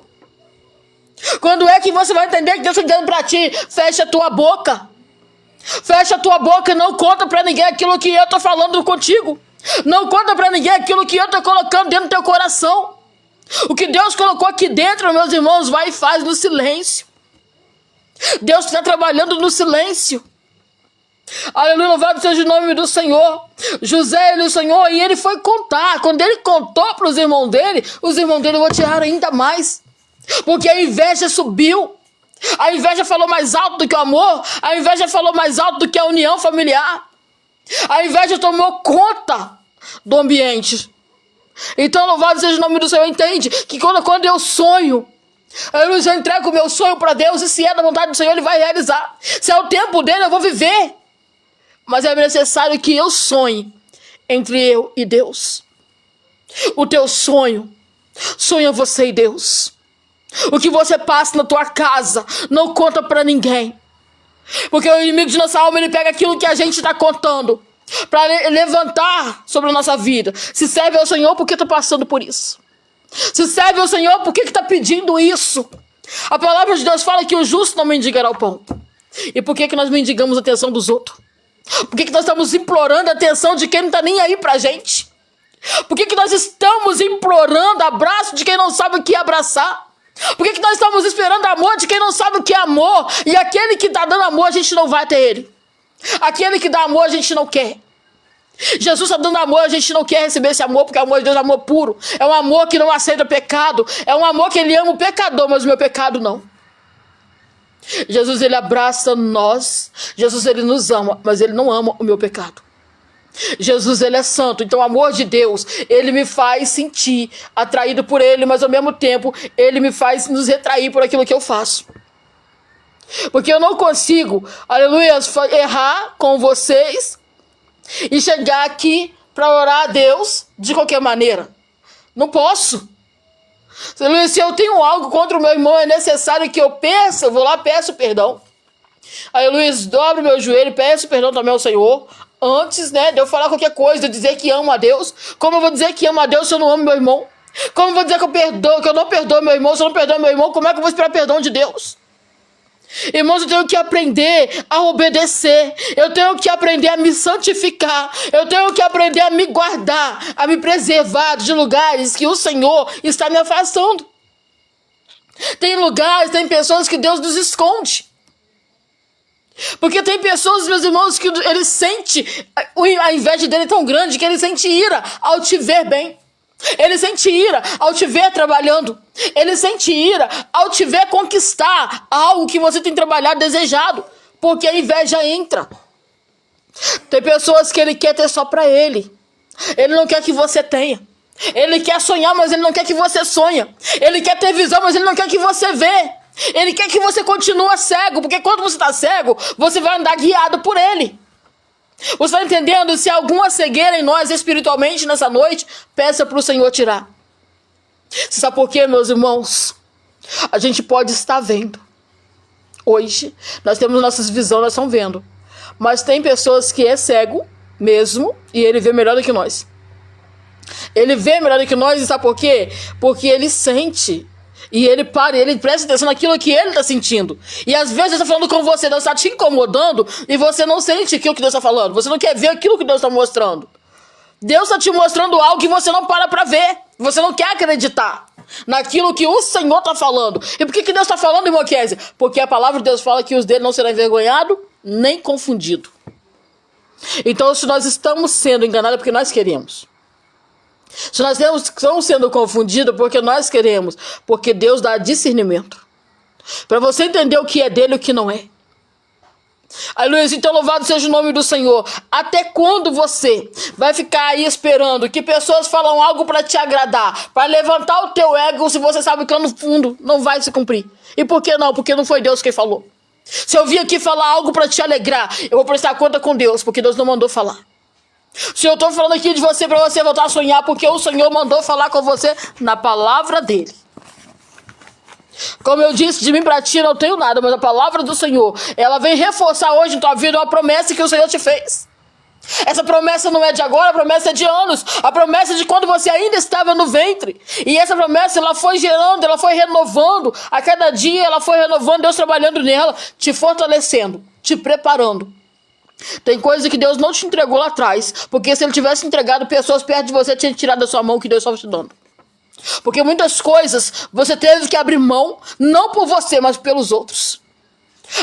Quando é que você vai entender que Deus está dizendo para ti, fecha a tua boca. Fecha a tua boca e não conta para ninguém aquilo que eu estou falando contigo. Não conta para ninguém aquilo que eu estou colocando dentro do teu coração. O que Deus colocou aqui dentro, meus irmãos, vai e faz no silêncio. Deus está trabalhando no silêncio. Aleluia, louvado seja o nome do Senhor. José, ele sonhou e ele foi contar. Quando ele contou para os irmãos dele odiaram ainda mais. Porque a inveja subiu. A inveja falou mais alto do que o amor. A inveja falou mais alto do que a união familiar. A inveja tomou conta do ambiente. Então, louvado seja o nome do Senhor. Entende que quando eu sonho, eu entrego o meu sonho para Deus. E se é da vontade do Senhor, Ele vai realizar. Se é o tempo dele, eu vou viver. Mas é necessário que eu sonhe entre eu e Deus. O teu sonho, sonha você e Deus. O que você passa na tua casa, não conta para ninguém. Porque o inimigo de nossa alma, ele pega aquilo que a gente está contando para levantar sobre a nossa vida. Se serve ao Senhor, por que está passando por isso? Se serve ao Senhor, por que está pedindo isso? A palavra de Deus fala que o justo não mendigará o pão. E por que nós mendigamos a atenção dos outros? Por que nós estamos implorando a atenção de quem não está nem aí pra gente? Por que nós estamos implorando abraço de quem não sabe o que é abraçar? Por que nós estamos esperando amor de quem não sabe o que é amor? E aquele que está dando amor, a gente não vai até ele. Aquele que dá amor, a gente não quer. Jesus está dando amor, a gente não quer receber esse amor, porque o amor de Deus é amor puro. É um amor que não aceita pecado. É um amor que ele ama o pecador, mas o meu pecado não. Jesus, ele abraça nós. Jesus, ele nos ama, mas ele não ama o meu pecado. Jesus, ele é santo, então o amor de Deus, ele me faz sentir atraído por ele, mas ao mesmo tempo, ele me faz nos retrair por aquilo que eu faço. Porque eu não consigo, aleluia, errar com vocês e chegar aqui para orar a Deus de qualquer maneira. Não posso. Se eu tenho algo contra o meu irmão, é necessário que eu peça, eu vou lá, peço perdão. Aleluia, dobro meu joelho, peço perdão também ao Senhor. Antes, de eu falar qualquer coisa, de eu dizer que amo a Deus. Como eu vou dizer que amo a Deus se eu não amo meu irmão? Como eu vou dizer que eu não perdoo meu irmão se eu não perdoo meu irmão? Como é que eu vou esperar perdão de Deus? Irmãos, eu tenho que aprender a obedecer. Eu tenho que aprender a me santificar. Eu tenho que aprender a me guardar, a me preservar de lugares que o Senhor está me afastando. Tem lugares, tem pessoas que Deus nos esconde. Porque tem pessoas, meus irmãos, que ele sente, a inveja dele é tão grande que ele sente ira ao te ver bem. Ele sente ira ao te ver trabalhando. Ele sente ira ao te ver conquistar algo que você tem trabalhado, desejado. Porque a inveja entra. Tem pessoas que ele quer ter só pra ele. Ele não quer que você tenha. Ele quer sonhar, mas ele não quer que você sonha. Ele quer ter visão, mas ele não quer que você vê. Ele quer que você continue cego, porque quando você está cego, você vai andar guiado por ele. Você está entendendo? Se há alguma cegueira em nós espiritualmente nessa noite, peça para o Senhor tirar. Você sabe por quê, meus irmãos? A gente pode estar vendo. Hoje, nós temos nossas visões, nós estamos vendo. Mas tem pessoas que é cego mesmo, e ele vê melhor do que nós. Ele vê melhor do que nós, e sabe por quê? Porque ele sente. E ele para, ele presta atenção naquilo que ele está sentindo. E às vezes Deus está falando com você, Deus está te incomodando, e você não sente aquilo que Deus está falando. Você não quer ver aquilo que Deus está mostrando. Deus está te mostrando algo que você não para ver. Você não quer acreditar naquilo que o Senhor está falando. E por que Deus está falando, irmão Kézia? Porque a palavra de Deus fala que os dele não serão envergonhados, nem confundidos. Então, se nós estamos sendo enganados, é porque nós queremos. Se nós estamos sendo confundidos porque nós queremos, porque Deus dá discernimento para você entender o que é dele e o que não é. Aleluia, então louvado seja o nome do Senhor. Até quando você vai ficar aí esperando que pessoas falam algo para te agradar, para levantar o teu ego, se você sabe que lá no fundo não vai se cumprir? E por que não? Porque não foi Deus quem falou. Se eu vim aqui falar algo para te alegrar, eu vou prestar conta com Deus, porque Deus não mandou falar. Se eu estou falando aqui de você para você voltar a sonhar, porque o Senhor mandou falar com você na palavra dele. Como eu disse, de mim para ti não tenho nada, mas a palavra do Senhor, ela vem reforçar hoje em tua vida uma promessa que o Senhor te fez. Essa promessa não é de agora, a promessa é de anos. A promessa é de quando você ainda estava no ventre. E essa promessa, ela foi gerando, ela foi renovando. A cada dia ela foi renovando, Deus trabalhando nela, te fortalecendo, te preparando. Tem coisa que Deus não te entregou lá atrás, porque se ele tivesse entregado, pessoas perto de você tinham tirado da sua mão que Deus estava te dando. Porque muitas coisas você teve que abrir mão, não por você, mas pelos outros.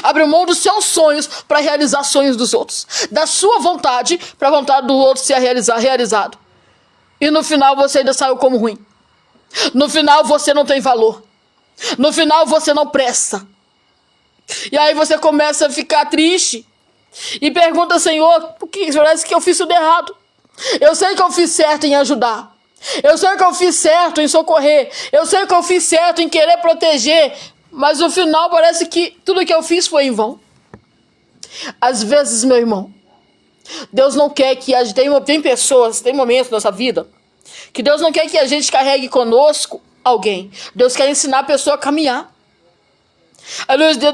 Abrir mão dos seus sonhos para realizar sonhos dos outros. Da sua vontade para a vontade do outro ser realizado. E no final você ainda saiu como ruim. No final você não tem valor. No final você não presta. E aí você começa a ficar triste. E pergunta, Senhor, por que parece que eu fiz tudo errado? Eu sei que eu fiz certo em ajudar. Eu sei que eu fiz certo em socorrer. Eu sei que eu fiz certo em querer proteger. Mas no final parece que tudo que eu fiz foi em vão. Às vezes, meu irmão, Deus não quer que a gente... Tem pessoas, tem momentos na nossa vida que Deus não quer que a gente carregue conosco alguém. Deus quer ensinar a pessoa a caminhar.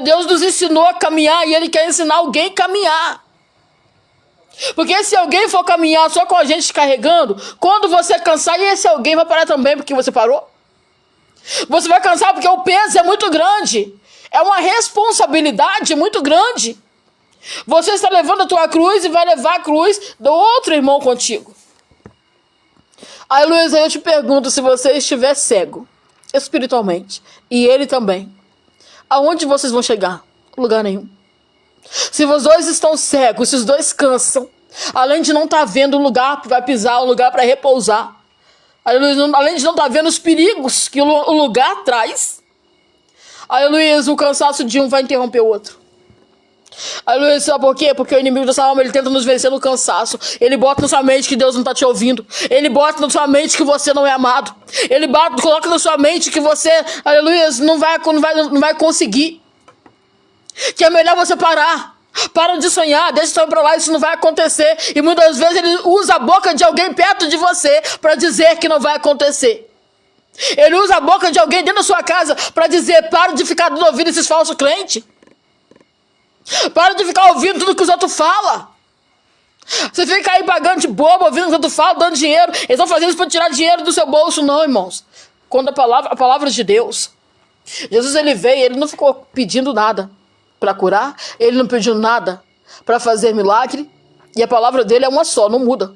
Deus nos ensinou a caminhar e Ele quer ensinar alguém a caminhar. Porque se alguém for caminhar só com a gente carregando, quando você cansar, esse alguém vai parar também porque você parou. Você vai cansar porque o peso é muito grande. É uma responsabilidade muito grande. Você está levando a tua cruz e vai levar a cruz do outro irmão contigo. Aí, Luiz, eu te pergunto, se você estiver cego espiritualmente, e ele também, aonde vocês vão chegar? Lugar nenhum. Se os dois estão cegos, se os dois cansam, além de não estar vendo um lugar para pisar, um lugar para repousar, além de não estar vendo os perigos que o lugar traz, aleluia, o cansaço de um vai interromper o outro. Aleluia, sabe por quê? Porque o inimigo da sua alma, ele tenta nos vencer no cansaço. Ele bota na sua mente que Deus não está te ouvindo. Ele bota na sua mente que você não é amado. Ele coloca na sua mente que você, aleluia, não vai conseguir. Que é melhor você parar. Para de sonhar, deixa o sonho pra lá, isso não vai acontecer. E muitas vezes ele usa a boca de alguém perto de você para dizer que não vai acontecer. Ele usa a boca de alguém dentro da sua casa para dizer: para de ficar dando ouvido esses falsos crentes. Para de ficar ouvindo tudo que os outros falam. Você fica aí pagando de bobo, ouvindo o que os outros falam, dando dinheiro. Eles estão fazendo isso para tirar dinheiro do seu bolso, não, irmãos. Quando a palavra de Deus, Jesus, ele veio, ele não ficou pedindo nada para curar, ele não pediu nada para fazer milagre, e a palavra dele é uma só, não muda.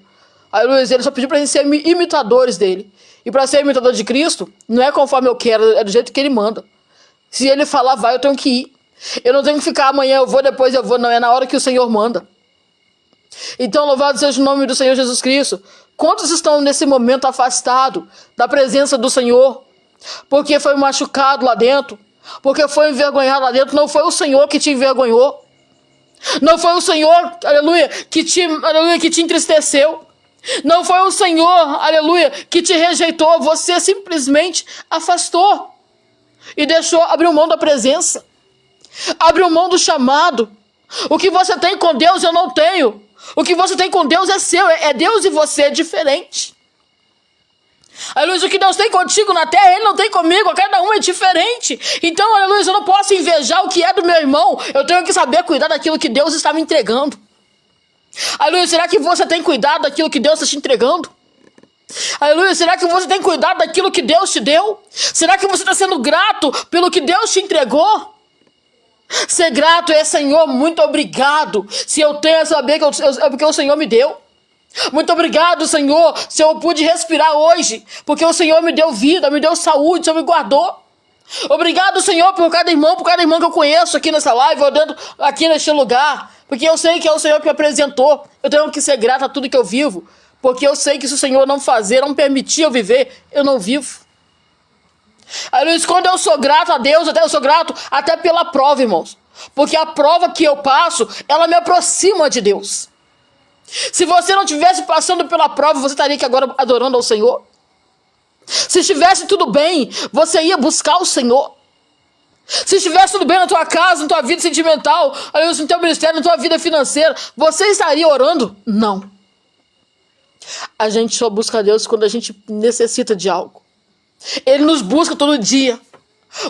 Aí Luiz, ele só pediu para a gente ser imitadores dele. E para ser imitador de Cristo, não é conforme eu quero, é do jeito que ele manda. Se ele falar vai, eu tenho que ir. Eu não tenho que ficar amanhã eu vou, depois eu vou. Não, é na hora que o Senhor manda. Então, louvado seja o nome do Senhor Jesus Cristo. Quantos estão nesse momento afastados da presença do Senhor? Porque foi machucado lá dentro. Porque foi envergonhado lá dentro. Não foi o Senhor que te envergonhou. Não foi o Senhor, aleluia, que te entristeceu. Não foi o Senhor, aleluia, que te rejeitou. Você simplesmente afastou. E abriu mão da presença. Abriu mão do chamado. O que você tem com Deus eu não tenho. O que você tem com Deus é seu. É Deus e você, é diferente. Aleluia, o que Deus tem contigo na terra, Ele não tem comigo. Cada um é diferente. Então, aleluia, eu não posso invejar o que é do meu irmão. Eu tenho que saber cuidar daquilo que Deus está me entregando. Aleluia, será que você tem cuidado daquilo que Deus está te entregando? Aleluia, será que você tem cuidado daquilo que Deus te deu? Será que você está sendo grato pelo que Deus te entregou? Ser grato é, Senhor, muito obrigado. Se eu tenho a saber que é porque o Senhor me deu. Muito obrigado, Senhor, se eu pude respirar hoje, porque o Senhor me deu vida, me deu saúde, o Senhor me guardou. Obrigado, Senhor, por cada irmão que eu conheço aqui nessa live, andando aqui neste lugar, porque eu sei que é o Senhor que me apresentou. Eu tenho que ser grato a tudo que eu vivo, porque eu sei que se o Senhor não fazer, não permitir eu viver, eu não vivo. Aí, quando eu sou grato a Deus, eu sou grato até pela prova, irmãos, porque a prova que eu passo, ela me aproxima de Deus. Se você não estivesse passando pela prova, você estaria aqui agora adorando ao Senhor? Se estivesse tudo bem, você ia buscar o Senhor? Se estivesse tudo bem na tua casa, na tua vida sentimental, no teu ministério, na tua vida financeira, você estaria orando? Não. A gente só busca a Deus quando a gente necessita de algo. Ele nos busca todo dia.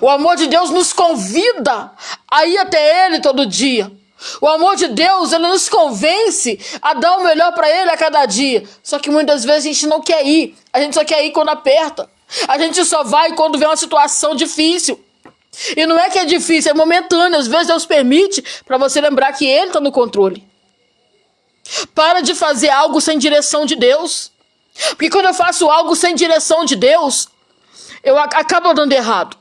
O amor de Deus nos convida a ir até Ele todo dia. O amor de Deus, Ele nos convence a dar o melhor para Ele a cada dia. Só que muitas vezes a gente não quer ir. A gente só quer ir quando aperta. A gente só vai quando vem uma situação difícil. E não é que é difícil, é momentâneo. Às vezes Deus permite para você lembrar que Ele está no controle. Para de fazer algo sem direção de Deus. Porque quando eu faço algo sem direção de Deus, eu acabo dando errado.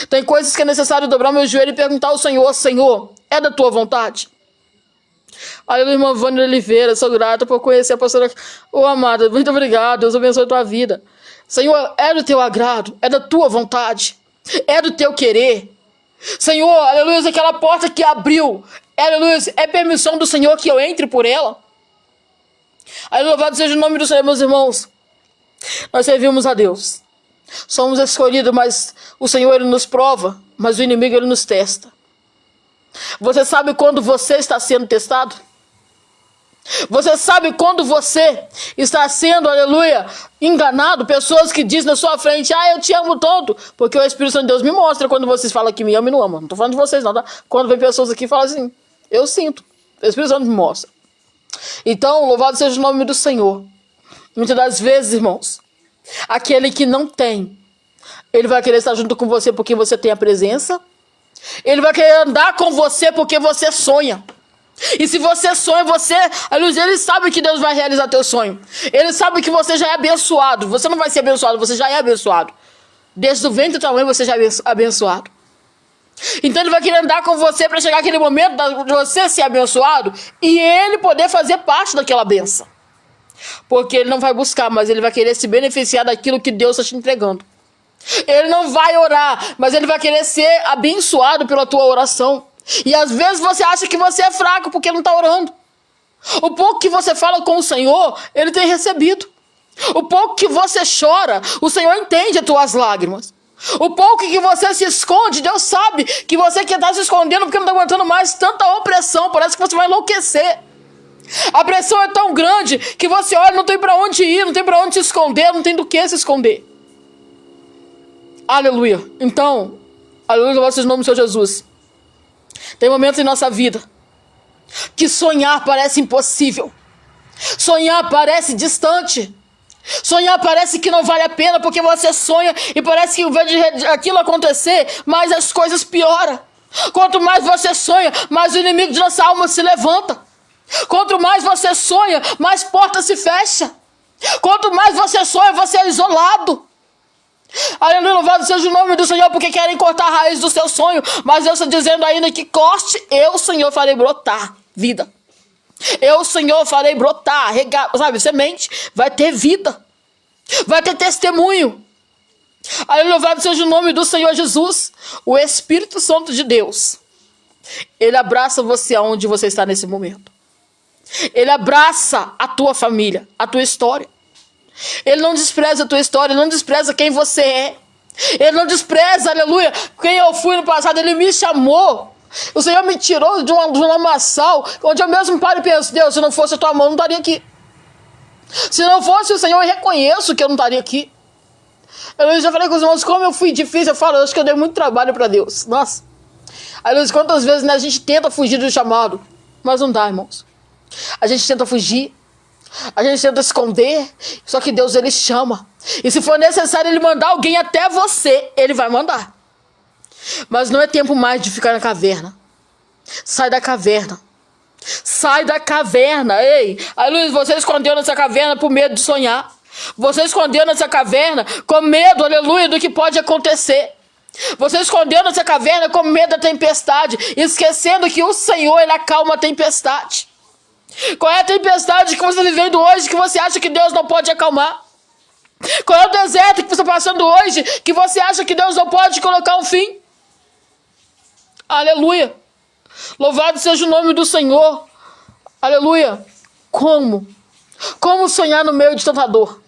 Tem coisas que é necessário dobrar meu joelho e perguntar ao Senhor: Senhor, é da tua vontade? Aleluia, irmã Vânia Oliveira, sou grata por conhecer a pastora. Amada, muito obrigado, Deus abençoe a tua vida. Senhor, é do teu agrado, é da tua vontade, é do teu querer. Senhor, aleluia, aquela porta que abriu, aleluia, é permissão do Senhor que eu entre por ela. Aleluia, louvado seja o nome do Senhor, meus irmãos. Nós servimos a Deus. Somos escolhidos, mas o Senhor, Ele nos prova, mas o inimigo, Ele nos testa. Você sabe quando você está sendo testado? Você sabe quando você está sendo, aleluia, enganado? Pessoas que dizem na sua frente: eu te amo tanto, porque o Espírito Santo de Deus me mostra quando vocês falam que me amam e não amam. Não estou falando de vocês não, tá? Quando vem pessoas aqui e falam assim, eu sinto, o Espírito Santo me mostra. Então, louvado seja o nome do Senhor. Muitas das vezes, irmãos, aquele que não tem, ele vai querer estar junto com você porque você tem a presença. Ele vai querer andar com você porque você sonha. E se você sonha, ele sabe que Deus vai realizar teu sonho. Ele sabe que você já é abençoado. Você não vai ser abençoado, você já é abençoado. Desde o ventre da tua mãe você já é abençoado. Então ele vai querer andar com você para chegar aquele momento de você ser abençoado e ele poder fazer parte daquela bênção. Porque ele não vai buscar, mas ele vai querer se beneficiar daquilo que Deus está te entregando. Ele não vai orar, mas ele vai querer ser abençoado pela tua oração. E às vezes você acha que você é fraco porque não está orando. O pouco que você fala com o Senhor, Ele tem recebido. O pouco que você chora, o Senhor entende as tuas lágrimas. O pouco que você se esconde, Deus sabe que você quer estar se escondendo porque não está aguentando mais tanta opressão. Parece que você vai enlouquecer. A pressão é tão grande que você olha, não tem para onde ir, não tem para onde se esconder, não tem do que se esconder. Aleluia. Então, aleluia, louvado seja o nome do Senhor Jesus. Tem momentos em nossa vida que sonhar parece impossível. Sonhar parece distante. Sonhar parece que não vale a pena porque você sonha e parece que ao invés de aquilo acontecer, mais as coisas pioram. Quanto mais você sonha, mais o inimigo de nossa alma se levanta. Quanto mais você sonha, mais porta se fecha. Quanto mais você sonha, você é isolado. Aleluia, louvado seja o nome do Senhor, porque querem cortar a raiz do seu sonho, mas Deus está dizendo ainda que corte, eu, Senhor, farei brotar vida. Eu, Senhor, farei brotar, regar, sabe, semente, vai ter vida, vai ter testemunho. Aleluia, louvado seja o nome do Senhor Jesus. O Espírito Santo de Deus, ele abraça você aonde você está nesse momento. Ele abraça a tua família, a tua história. Ele não despreza a tua história, ele não despreza quem você é. Ele não despreza, aleluia, quem eu fui no passado. Ele me chamou. O Senhor me tirou de um lamaçal, onde eu mesmo paro e penso, Deus, se não fosse a tua mão, eu não estaria aqui. Se não fosse o Senhor, eu reconheço que eu não estaria aqui. Eu já falei com os irmãos, como eu fui difícil, eu falo, eu acho que eu dei muito trabalho para Deus. Nossa. Aleluia, quantas vezes, né, a gente tenta fugir do chamado, mas não dá, irmãos. A gente tenta fugir, a gente tenta esconder, só que Deus, ele chama. E se for necessário ele mandar alguém até você, ele vai mandar. Mas não é tempo mais de ficar na caverna. Sai da caverna. Sai da caverna, ei. Aí, Luiz, você escondeu nessa caverna por medo de sonhar. Você escondeu nessa caverna com medo, aleluia, do que pode acontecer. Você escondeu nessa caverna com medo da tempestade, esquecendo que o Senhor, ele acalma a tempestade. Qual é a tempestade que você está vivendo hoje que você acha que Deus não pode acalmar? Qual é o deserto que você está passando hoje que você acha que Deus não pode colocar um fim? Aleluia. Louvado seja o nome do Senhor. Aleluia. Como sonhar no meio de tanta dor?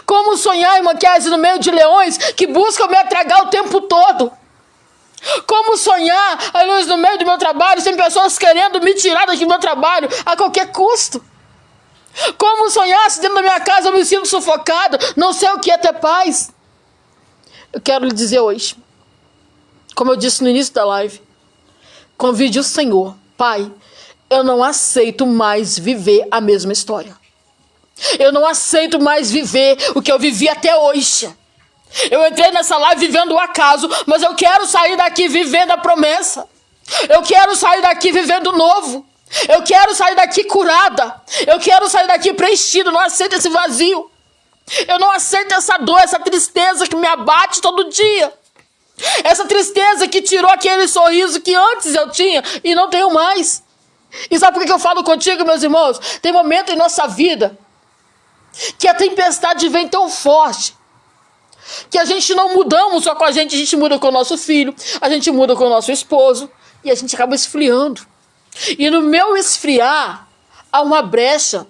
Como sonhar, irmã Kézia, no meio de leões que buscam me atragar o tempo todo? Como sonhar, aleluia, no meio do meu trabalho, sem pessoas querendo me tirar daqui do meu trabalho a qualquer custo? Como sonhar se dentro da minha casa eu me sinto sufocado, não sei o que é ter paz? Eu quero lhe dizer hoje, como eu disse no início da live, convide o Senhor. Pai, eu não aceito mais viver a mesma história. Eu não aceito mais viver o que eu vivi até hoje. Eu entrei nessa live vivendo o acaso, mas eu quero sair daqui vivendo a promessa. Eu quero sair daqui vivendo o novo. Eu quero sair daqui curada. Eu quero sair daqui preenchido. Não aceito esse vazio. Eu não aceito essa dor, essa tristeza que me abate todo dia. Essa tristeza que tirou aquele sorriso que antes eu tinha e não tenho mais. E sabe por que eu falo contigo, meus irmãos? Tem momento em nossa vida que a tempestade vem tão forte que a gente não mudamos só com a gente muda com o nosso filho, a gente muda com o nosso esposo e a gente acaba esfriando. E no meu esfriar há uma brecha.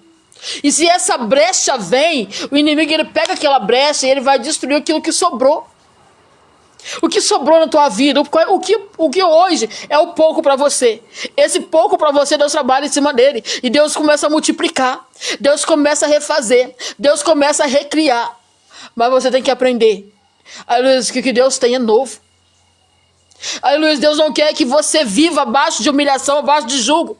E se essa brecha vem, o inimigo, ele pega aquela brecha e ele vai destruir aquilo que sobrou. O que sobrou na tua vida, o que hoje é o pouco para você. Esse pouco para você, Deus trabalha em cima dele. E Deus começa a multiplicar. Deus começa a refazer. Deus começa a recriar. Mas você tem que aprender. Aleluia, que o que Deus tem é novo. Aleluia, Deus não quer que você viva abaixo de humilhação, abaixo de jugo.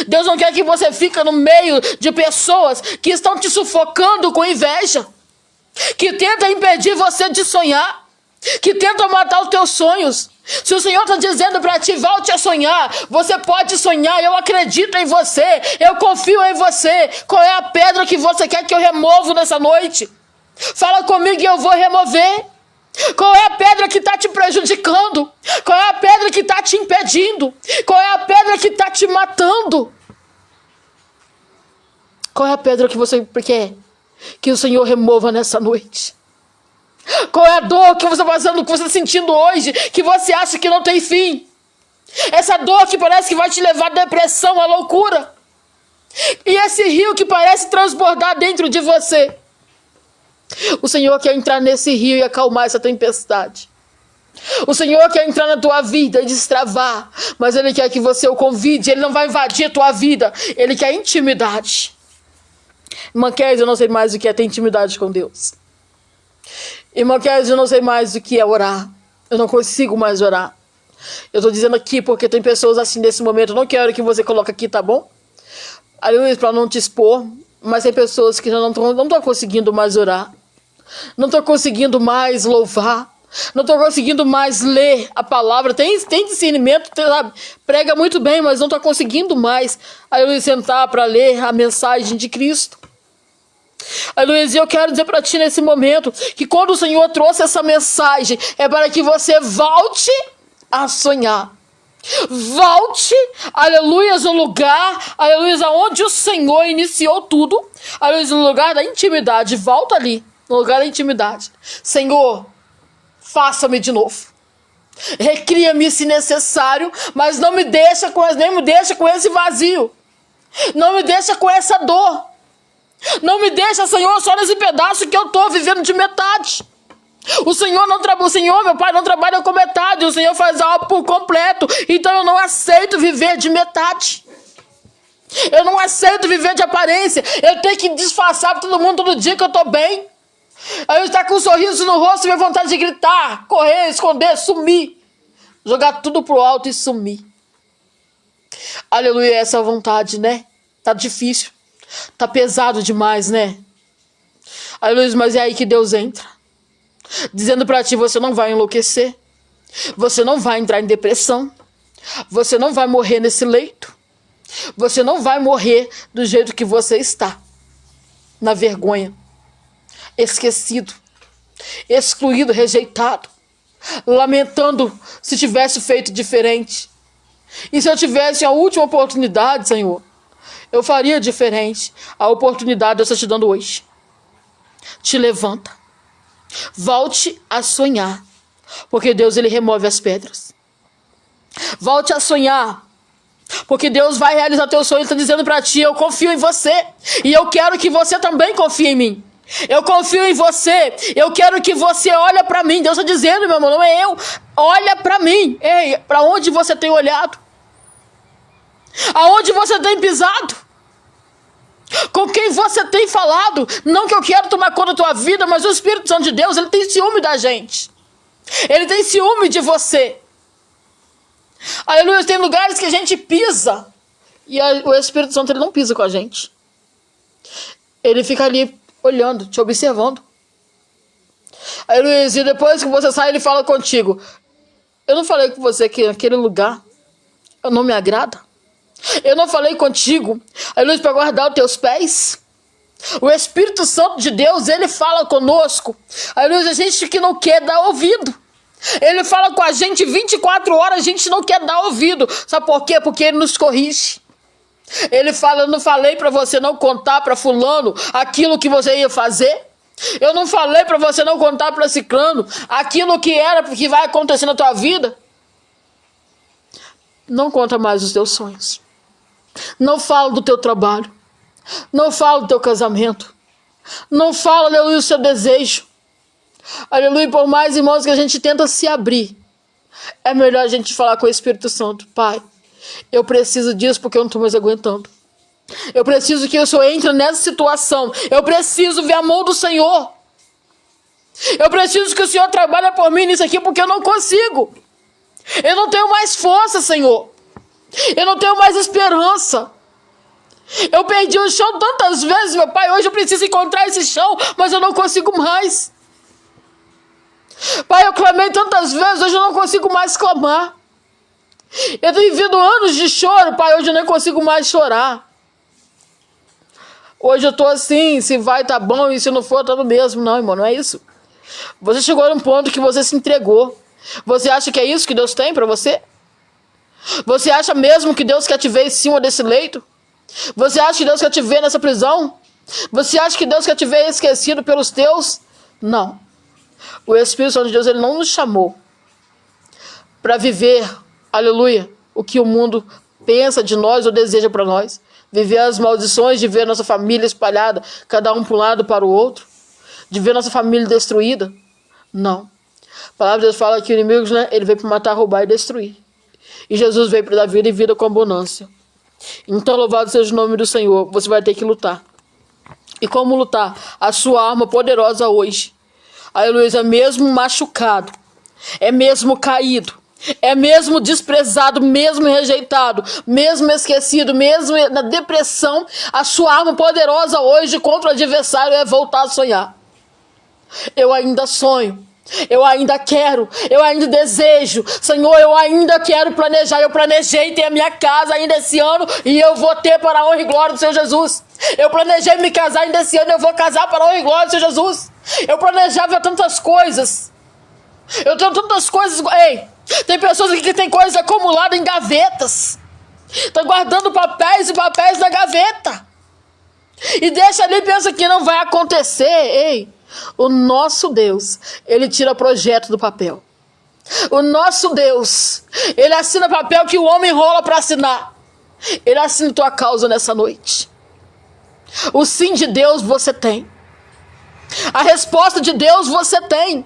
Deus não quer que você fique no meio de pessoas que estão te sufocando com inveja, que tentam impedir você de sonhar, que tentam matar os teus sonhos. Se o Senhor está dizendo para ti, volte a sonhar, você pode sonhar. Eu acredito em você, eu confio em você. Qual é a pedra que você quer que eu removo nessa noite? Fala comigo e eu vou remover. Qual é a pedra que está te prejudicando? Qual é a pedra que está te impedindo? Qual é a pedra que está te matando? Qual é a pedra que você quer que o Senhor remova nessa noite? Qual é a dor que você está passando, que você está sentindo hoje, que você acha que não tem fim? Essa dor que parece que vai te levar à depressão, à loucura. E esse rio que parece transbordar dentro de você. O Senhor quer entrar nesse rio e acalmar essa tempestade. O Senhor quer entrar na tua vida e destravar, mas Ele quer que você o convide. Ele não vai invadir a tua vida, Ele quer intimidade. Irmã Kézia, eu não sei mais o que é ter intimidade com Deus. Irmã Kézia, eu não sei mais o que é orar. Eu não consigo mais orar. Eu estou dizendo aqui porque tem pessoas assim nesse momento. Eu não quero que você coloque aqui, tá bom? Aleluia, para não te expor. Mas tem pessoas que já não estão conseguindo mais orar. Não estou conseguindo mais louvar. Não estou conseguindo mais ler a palavra. Tem discernimento, sabe? Prega muito bem, mas não está conseguindo mais aleluia, sentar para ler a mensagem de Cristo. Aleluia, e eu quero dizer para ti nesse momento, que quando o Senhor trouxe essa mensagem, é para que você volte a sonhar. Volte, aleluia, no lugar, aleluia, onde o Senhor iniciou tudo, aleluia, no lugar da intimidade. Volta ali, no lugar da intimidade. Senhor, faça-me de novo. Recria-me se necessário, mas não me deixa nem me deixa com esse vazio. Não me deixa com essa dor. Não me deixa, Senhor, só nesse pedaço que eu estou vivendo de metade. O Senhor, meu Pai, não trabalha com metade. O Senhor faz algo por completo. Então eu não aceito viver de metade. Eu não aceito viver de aparência. Eu tenho que disfarçar para todo mundo todo dia que eu estou bem. Aí eu estar com um sorriso no rosto e minha vontade de gritar, correr, esconder, sumir. Jogar tudo pro alto e sumir. Aleluia, essa vontade, né? Tá difícil. Tá pesado demais, né? Aleluia, mas é aí que Deus entra. Dizendo pra ti, você não vai enlouquecer. Você não vai entrar em depressão. Você não vai morrer nesse leito. Você não vai morrer do jeito que você está. Na vergonha. Esquecido. Excluído, rejeitado. Lamentando se tivesse feito diferente. E se eu tivesse a última oportunidade, Senhor, eu faria diferente. A oportunidade eu estou te dando hoje. Te levanta. Volte a sonhar. Porque Deus, Ele remove as pedras. Volte a sonhar. Porque Deus vai realizar teu sonho. Ele está dizendo para ti, eu confio em você. E eu quero que você também confie em mim. Eu confio em você. Eu quero que você olhe para mim. Deus está dizendo, meu irmão, não é eu. Olha para mim. Ei, para onde você tem olhado? Aonde você tem pisado? Com quem você tem falado? Não que eu quero tomar conta da tua vida, mas o Espírito Santo de Deus, ele tem ciúme da gente. Ele tem ciúme de você. Aleluia, tem lugares que a gente pisa e o Espírito Santo, ele não pisa com a gente. Ele fica ali olhando, te observando. Aleluia, e depois que você sai, ele fala contigo. Eu não falei com você que naquele lugar eu não me agrada? Eu não falei contigo, aleluia, para guardar os teus pés? O Espírito Santo de Deus, ele fala conosco, aleluia, a gente que não quer dar ouvido. Ele fala com a gente 24 horas, a gente não quer dar ouvido. Sabe por quê? Porque ele nos corrige. Ele fala, eu não falei para você não contar para fulano aquilo que você ia fazer? Eu não falei para você não contar para ciclano aquilo que vai acontecer na tua vida? Não conta mais os teus sonhos. Não fala do teu trabalho. Não fala do teu casamento. Não fala, aleluia, do seu desejo. Aleluia, por mais, irmãos, que a gente tenta se abrir, é melhor a gente falar com o Espírito Santo. Pai, eu preciso disso porque eu não estou mais aguentando. Eu preciso que o Senhor entre nessa situação. Eu preciso ver a mão do Senhor. Eu preciso que o Senhor trabalhe por mim nisso aqui porque eu não consigo. Eu não tenho mais força, Senhor. Eu não tenho mais esperança. Eu perdi o chão tantas vezes, meu Pai. Hoje eu preciso encontrar esse chão, mas eu não consigo mais. Pai, eu clamei tantas vezes, hoje eu não consigo mais clamar. Eu tenho vivido anos de choro, Pai, hoje eu nem consigo mais chorar. Hoje eu tô assim, se vai tá bom e se não for tá no mesmo. Não, irmão, não é isso. Você chegou num ponto que você se entregou. Você acha que é isso que Deus tem para você? Você acha mesmo que Deus quer te ver em cima desse leito? Você acha que Deus quer te ver nessa prisão? Você acha que Deus quer te ver esquecido pelos teus? Não. O Espírito Santo de Deus, ele não nos chamou para viver, aleluia, o que o mundo pensa de nós ou deseja para nós. Viver as maldições de ver nossa família espalhada, cada um para um lado para o outro. De ver nossa família destruída. Não. A palavra de Deus fala que o inimigo, né, ele veio para matar, roubar e destruir. E Jesus veio para dar vida e vida com abundância. Então, louvado seja o nome do Senhor. Você vai ter que lutar. E como lutar? A sua arma poderosa hoje. Aleluia, é mesmo machucado, é mesmo caído, é mesmo desprezado, mesmo rejeitado, mesmo esquecido, mesmo na depressão, a sua arma poderosa hoje contra o adversário é voltar a sonhar. Eu ainda sonho, Eu ainda quero, eu ainda desejo. Senhor, eu ainda quero planejar. Eu planejei ter a minha casa ainda esse ano e eu vou ter para a honra e glória do Senhor Jesus. Eu planejei me casar ainda esse ano e eu vou casar para a honra e glória do Senhor Jesus. Eu planejava tantas coisas. Eu tenho tantas coisas. Ei, tem pessoas aqui que tem coisas acumuladas em gavetas. Estão guardando papéis e papéis na gaveta. E deixa ali e pensa que não vai acontecer. Ei, o nosso Deus, ele tira projeto do papel. O nosso Deus, ele assina papel que o homem enrola para assinar. Ele assina tua causa nessa noite. O sim de Deus você tem. A resposta de Deus você tem.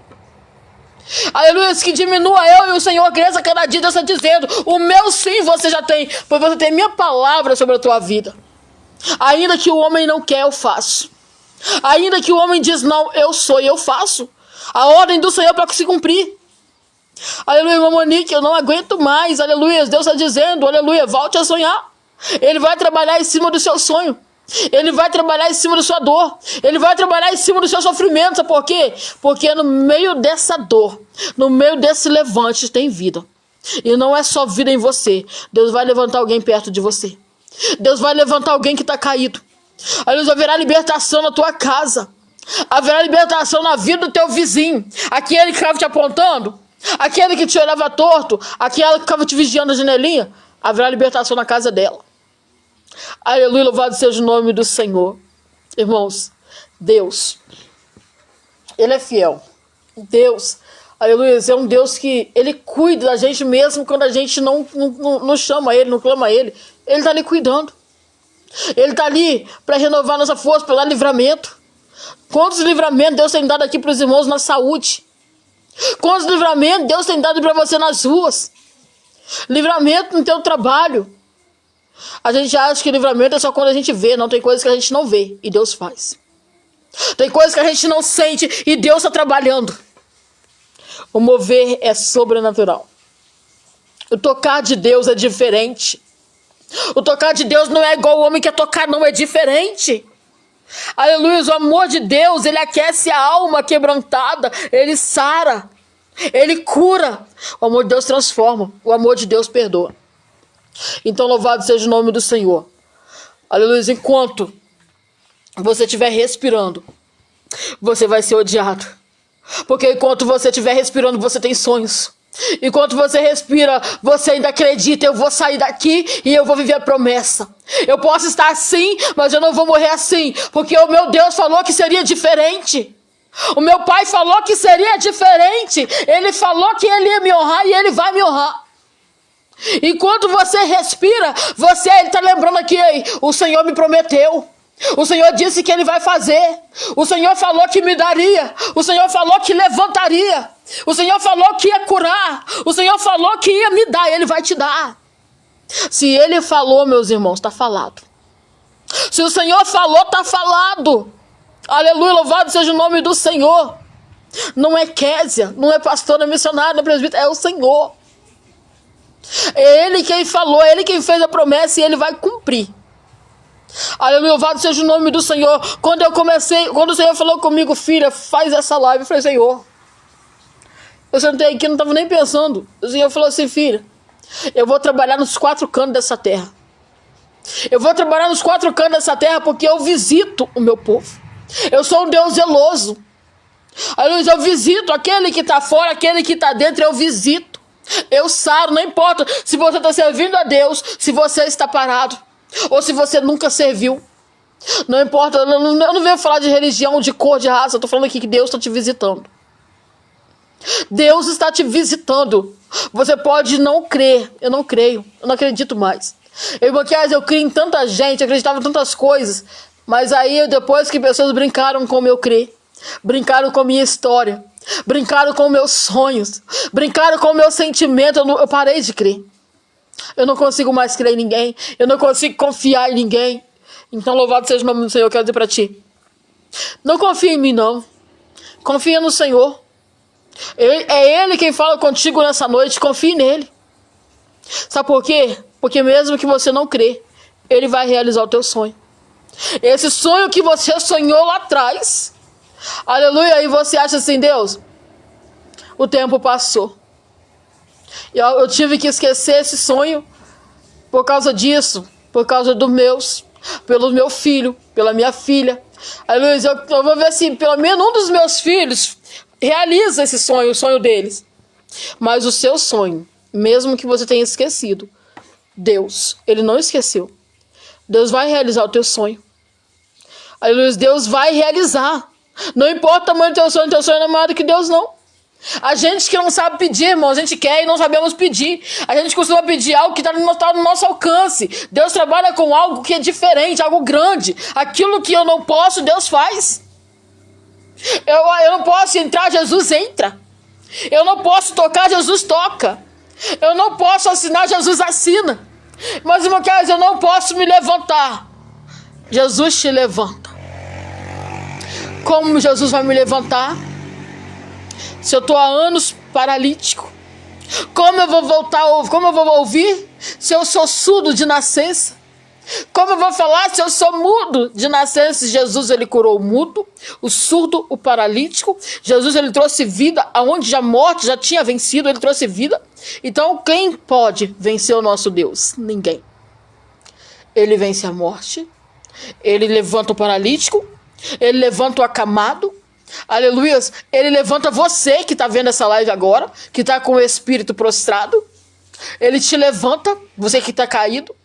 Aleluia, que diminua eu e o Senhor cresça cada dia. Deus está dizendo, o meu sim você já tem, porque você tem minha palavra sobre a tua vida. Ainda que o homem não quer, eu faço. Ainda que o homem diz não, eu sou e eu faço. A ordem do Senhor para se cumprir. Aleluia, irmã Monique, eu não aguento mais. Aleluia, Deus está dizendo, aleluia, volte a sonhar. Ele vai trabalhar em cima do seu sonho. Ele vai trabalhar em cima da sua dor. Ele vai trabalhar em cima do seu sofrimento. Sabe por quê? Porque no meio dessa dor, no meio desse levante tem vida. E não é só vida em você. Deus vai levantar alguém perto de você. Deus vai levantar alguém que está caído. Aleluia, haverá libertação na tua casa. Haverá libertação na vida do teu vizinho. Aquele que estava te apontando. Aquele que te olhava torto. Aquela que ficava te vigiando na janelinha. Haverá libertação na casa dela. Aleluia, louvado seja o nome do Senhor. Irmãos, Deus, ele é fiel. Deus, aleluia, é um Deus que ele cuida da gente mesmo quando a gente não chama ele, não clama ele. Ele está ali cuidando. Ele está ali para renovar nossa força, para dar livramento. Quantos livramentos Deus tem dado aqui para os irmãos na saúde? Quantos livramentos Deus tem dado para você nas ruas? Livramento no teu trabalho. A gente acha que livramento é só quando a gente vê. Não, tem coisas que a gente não vê e Deus faz. Tem coisas que a gente não sente e Deus está trabalhando. O mover é sobrenatural. O tocar de Deus é diferente. O tocar de Deus não é igual o homem quer tocar, não, é diferente. Aleluia, o amor de Deus, ele aquece a alma quebrantada, ele sara, ele cura. O amor de Deus transforma, o amor de Deus perdoa. Então louvado seja o nome do Senhor. Aleluia, enquanto você estiver respirando, você vai ser odiado. Porque enquanto você estiver respirando, você tem sonhos. Enquanto você respira, você ainda acredita, eu vou sair daqui e eu vou viver a promessa. Eu posso estar assim, mas eu não vou morrer assim, porque o meu Deus falou que seria diferente. O meu pai falou que seria diferente. Ele falou que ele ia me honrar e ele vai me honrar. Enquanto você respira, ele está lembrando aqui, o Senhor me prometeu. O Senhor disse que ele vai fazer. O Senhor falou que me daria. O Senhor falou que levantaria. O Senhor falou que ia curar. O Senhor falou que ia me dar. Ele vai te dar. Se ele falou, meus irmãos, está falado. Se o Senhor falou, está falado. Aleluia, louvado seja o nome do Senhor. Não é Késia, não é pastor, não é missionário, não é presbítero, é o Senhor. É ele quem falou, é ele quem fez a promessa e ele vai cumprir. Aleluia, louvado seja o nome do Senhor. Quando o Senhor falou comigo, filha, faz essa live, eu falei, Senhor, eu sentei aqui, não estava nem pensando. O Senhor falou assim, filha, eu vou trabalhar nos 4 cantos dessa terra. Eu vou trabalhar nos 4 cantos dessa terra porque eu visito o meu povo. Eu sou um Deus zeloso. Aleluia, eu visito aquele que está fora, aquele que está dentro, eu visito. Eu saro, não importa se você está servindo a Deus, se você está parado, ou se você nunca serviu. Não importa, eu não venho falar de religião, de cor, de raça, eu estou falando aqui que Deus está te visitando. Deus está te visitando. Você pode não crer, eu não creio, eu não acredito mais. Eu criei em tanta gente, acreditava em tantas coisas, mas aí depois que pessoas brincaram com o meu crer, brincaram com a minha história, brincaram com meus sonhos, brincaram com o meu sentimento, eu parei de crer. Eu não consigo mais crer em ninguém, eu não consigo confiar em ninguém. Então louvado seja o nome do Senhor, eu quero dizer para ti, não confia em mim não, confia no Senhor. É Ele quem fala contigo nessa noite, confie nele. Sabe por quê? Porque mesmo que você não crê, Ele vai realizar o teu sonho. Esse sonho que você sonhou lá atrás, aleluia, e você acha assim, Deus, o tempo passou. Eu tive que esquecer esse sonho por causa disso, por causa pelo meu filho, pela minha filha. Aleluia, eu vou ver se pelo menos um dos meus filhos realiza esse sonho, o sonho deles. Mas o seu sonho, mesmo que você tenha esquecido, Deus, Ele não esqueceu. Deus vai realizar o teu sonho. Aleluia, Deus vai realizar. Não importa o tamanho do teu sonho não é maior do que Deus, não. A gente que não sabe pedir, irmão, a gente quer e não sabemos pedir. A gente costuma pedir algo que está no nosso alcance. Deus trabalha com algo que é diferente, algo grande. Aquilo que eu não posso, Deus faz. Eu não posso entrar, Jesus entra. Eu não posso tocar, Jesus toca. Eu não posso assinar, Jesus assina. Mas, irmão, eu não posso me levantar. Jesus te levanta. Como Jesus vai me levantar? Se eu estou há anos paralítico, como eu vou voltar, como eu vou ouvir se eu sou surdo de nascença? Como eu vou falar se eu sou mudo de nascença? Jesus, ele curou o mudo, o surdo, o paralítico. Jesus, ele trouxe vida aonde a morte já tinha vencido, ele trouxe vida. Então, quem pode vencer o nosso Deus? Ninguém. Ele vence a morte, ele levanta o paralítico, ele levanta o acamado. Aleluia, ele levanta você que está vendo essa live agora, que está com o espírito prostrado. Ele te levanta, você que está caído.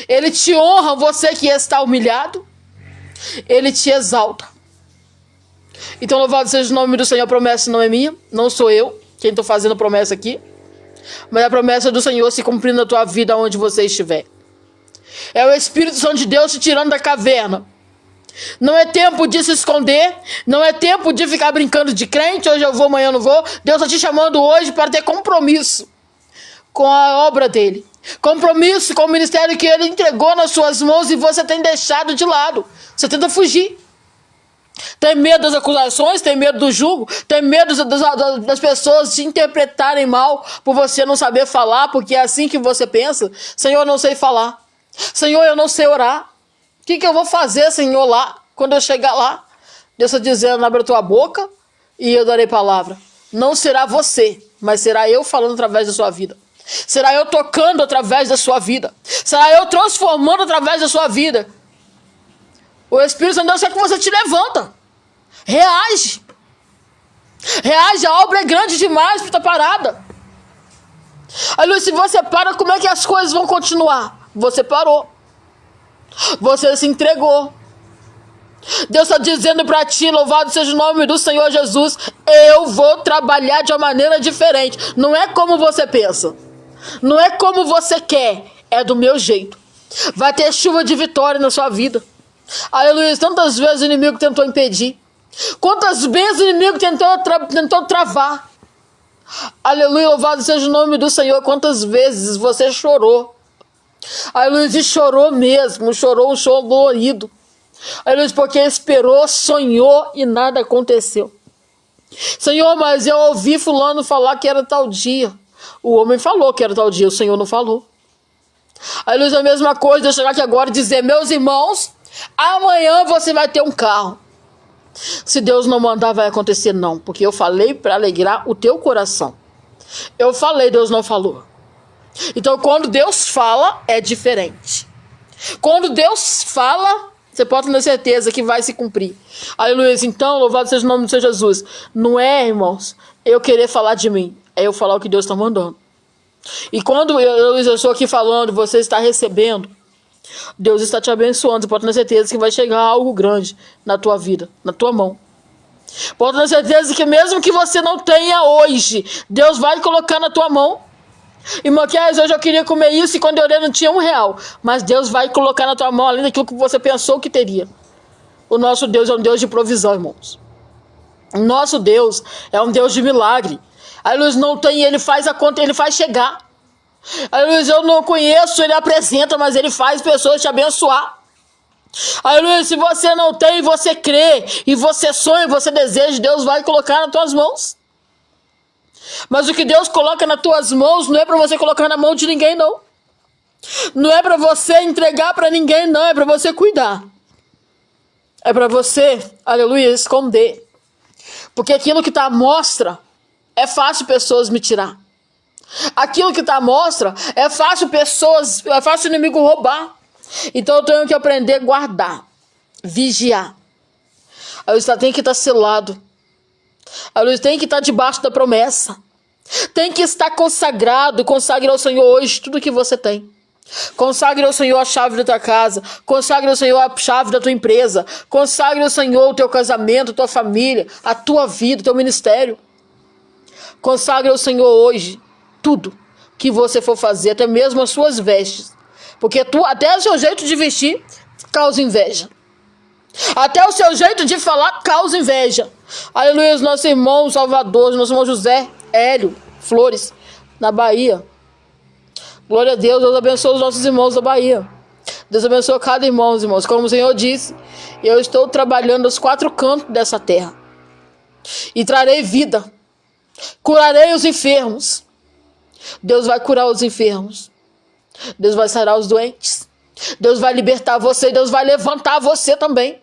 Ele te honra, você que está humilhado. Ele te exalta. Então louvado seja o nome do Senhor. A promessa não é minha, não sou eu quem estou fazendo promessa aqui, mas a promessa do Senhor se cumprindo na tua vida onde você estiver. É o Espírito Santo de Deus te tirando da caverna. Não é tempo de se esconder, não é tempo de ficar brincando de crente, hoje eu vou, amanhã eu não vou. Deus está te chamando hoje para ter compromisso com a obra dele, compromisso com o ministério que ele entregou nas suas mãos e você tem deixado de lado. Você tenta fugir, tem medo das acusações, tem medo do jugo, tem medo das pessoas te interpretarem mal por você não saber falar, porque é assim que você pensa. Senhor, eu não sei falar, Senhor, eu não sei orar. O que eu vou fazer, Senhor, lá? Quando eu chegar lá, Deus está dizendo, abre a tua boca e eu darei palavra. Não será você, mas será eu falando através da sua vida. Será eu tocando através da sua vida. Será eu transformando através da sua vida. O Espírito Santo de Deus quer que você te levanta. Reage. Reage, a obra é grande demais para estar parada. Aí, se você para, como é que as coisas vão continuar? Você parou. Você se entregou. Deus está dizendo para ti, louvado seja o nome do Senhor Jesus, eu vou trabalhar de uma maneira diferente. Não é como você pensa, não é como você quer, é do meu jeito. Vai ter chuva de vitória na sua vida. Aleluia. Tantas vezes o inimigo tentou impedir, quantas vezes o inimigo tentou travar. Aleluia, louvado seja o nome do Senhor. Quantas vezes você chorou. Aleluia, e chorou mesmo, chorou um choro dolorido. Aleluia, porque esperou, sonhou e nada aconteceu. Senhor, mas eu ouvi fulano falar que era tal dia. O homem falou que era tal dia, o Senhor não falou. Aleluia, a mesma coisa, eu chegar aqui agora e dizer, meus irmãos, amanhã você vai ter um carro. Se Deus não mandar, vai acontecer não, porque eu falei para alegrar o teu coração. Eu falei, Deus não falou. Então, quando Deus fala, é diferente. Quando Deus fala, você pode ter certeza que vai se cumprir. Aleluia. Então, louvado seja o nome do Senhor Jesus. Não é, irmãos, eu querer falar de mim. É eu falar o que Deus está mandando. E quando eu estou aqui falando, você está recebendo, Deus está te abençoando. Você pode ter certeza que vai chegar algo grande na tua vida, na tua mão. Pode ter certeza que mesmo que você não tenha hoje, Deus vai colocar na tua mão. Irmã, que hoje eu queria comer isso e quando eu olhei não tinha R$1. Mas Deus vai colocar na tua mão além daquilo que você pensou que teria. O nosso Deus é um Deus de provisão, irmãos. O nosso Deus é um Deus de milagre. A luz não tem, ele faz a conta, ele faz chegar. A luz eu não conheço, ele apresenta, mas ele faz pessoas te abençoar. Aleluia, se você não tem, você crê, e você sonha, você deseja, Deus vai colocar nas tuas mãos. Mas o que Deus coloca nas tuas mãos não é para você colocar na mão de ninguém, não. Não é para você entregar para ninguém, não, é para você cuidar. É para você, aleluia, esconder. Porque aquilo que está à mostra é fácil pessoas me tirar. Aquilo que está à mostra, é fácil o inimigo roubar. Então eu tenho que aprender a guardar, vigiar. A luz tem que estar selado. A luz tem que estar debaixo da promessa. Tem que estar consagrado. Consagre ao Senhor hoje tudo que você tem. Consagre ao Senhor a chave da tua casa. Consagre ao Senhor a chave da tua empresa. Consagre ao Senhor o teu casamento, a tua família, a tua vida, o teu ministério. Consagre ao Senhor hoje tudo que você for fazer, até mesmo as suas vestes. Porque até o seu jeito de vestir causa inveja. Até o seu jeito de falar causa inveja. Aleluia, nosso irmão Salvador, nosso irmão José Hélio Flores, na Bahia. Glória a Deus, Deus abençoe os nossos irmãos da Bahia. Deus abençoe cada irmão, irmãos. Como o Senhor disse, eu estou trabalhando aos 4 cantos dessa terra. E trarei vida. Curarei os enfermos. Deus vai curar os enfermos. Deus vai sarar os doentes. Deus vai libertar você. Deus vai levantar você também.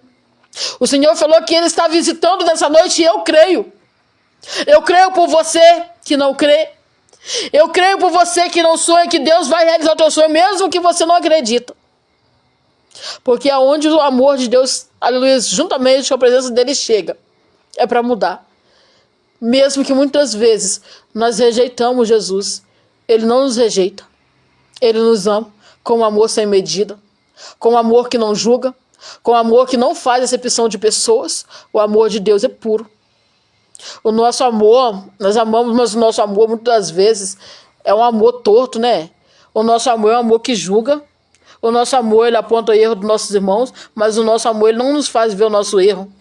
O Senhor falou que Ele está visitando nessa noite e eu creio. Eu creio por você que não crê. Eu creio por você que não sonha que Deus vai realizar o teu sonho, mesmo que você não acredita. Porque aonde o amor de Deus, aleluia, juntamente com a presença dele chega, é para mudar. Mesmo que muitas vezes nós rejeitamos Jesus, Ele não nos rejeita. Ele nos ama com um amor sem medida, com um amor que não julga, com um amor que não faz acepção de pessoas. O amor de Deus é puro. O nosso amor, nós amamos, mas o nosso amor muitas das vezes é um amor torto, né? O nosso amor é um amor que julga. O nosso amor, ele aponta o erro dos nossos irmãos, mas o nosso amor, ele não nos faz ver o nosso erro.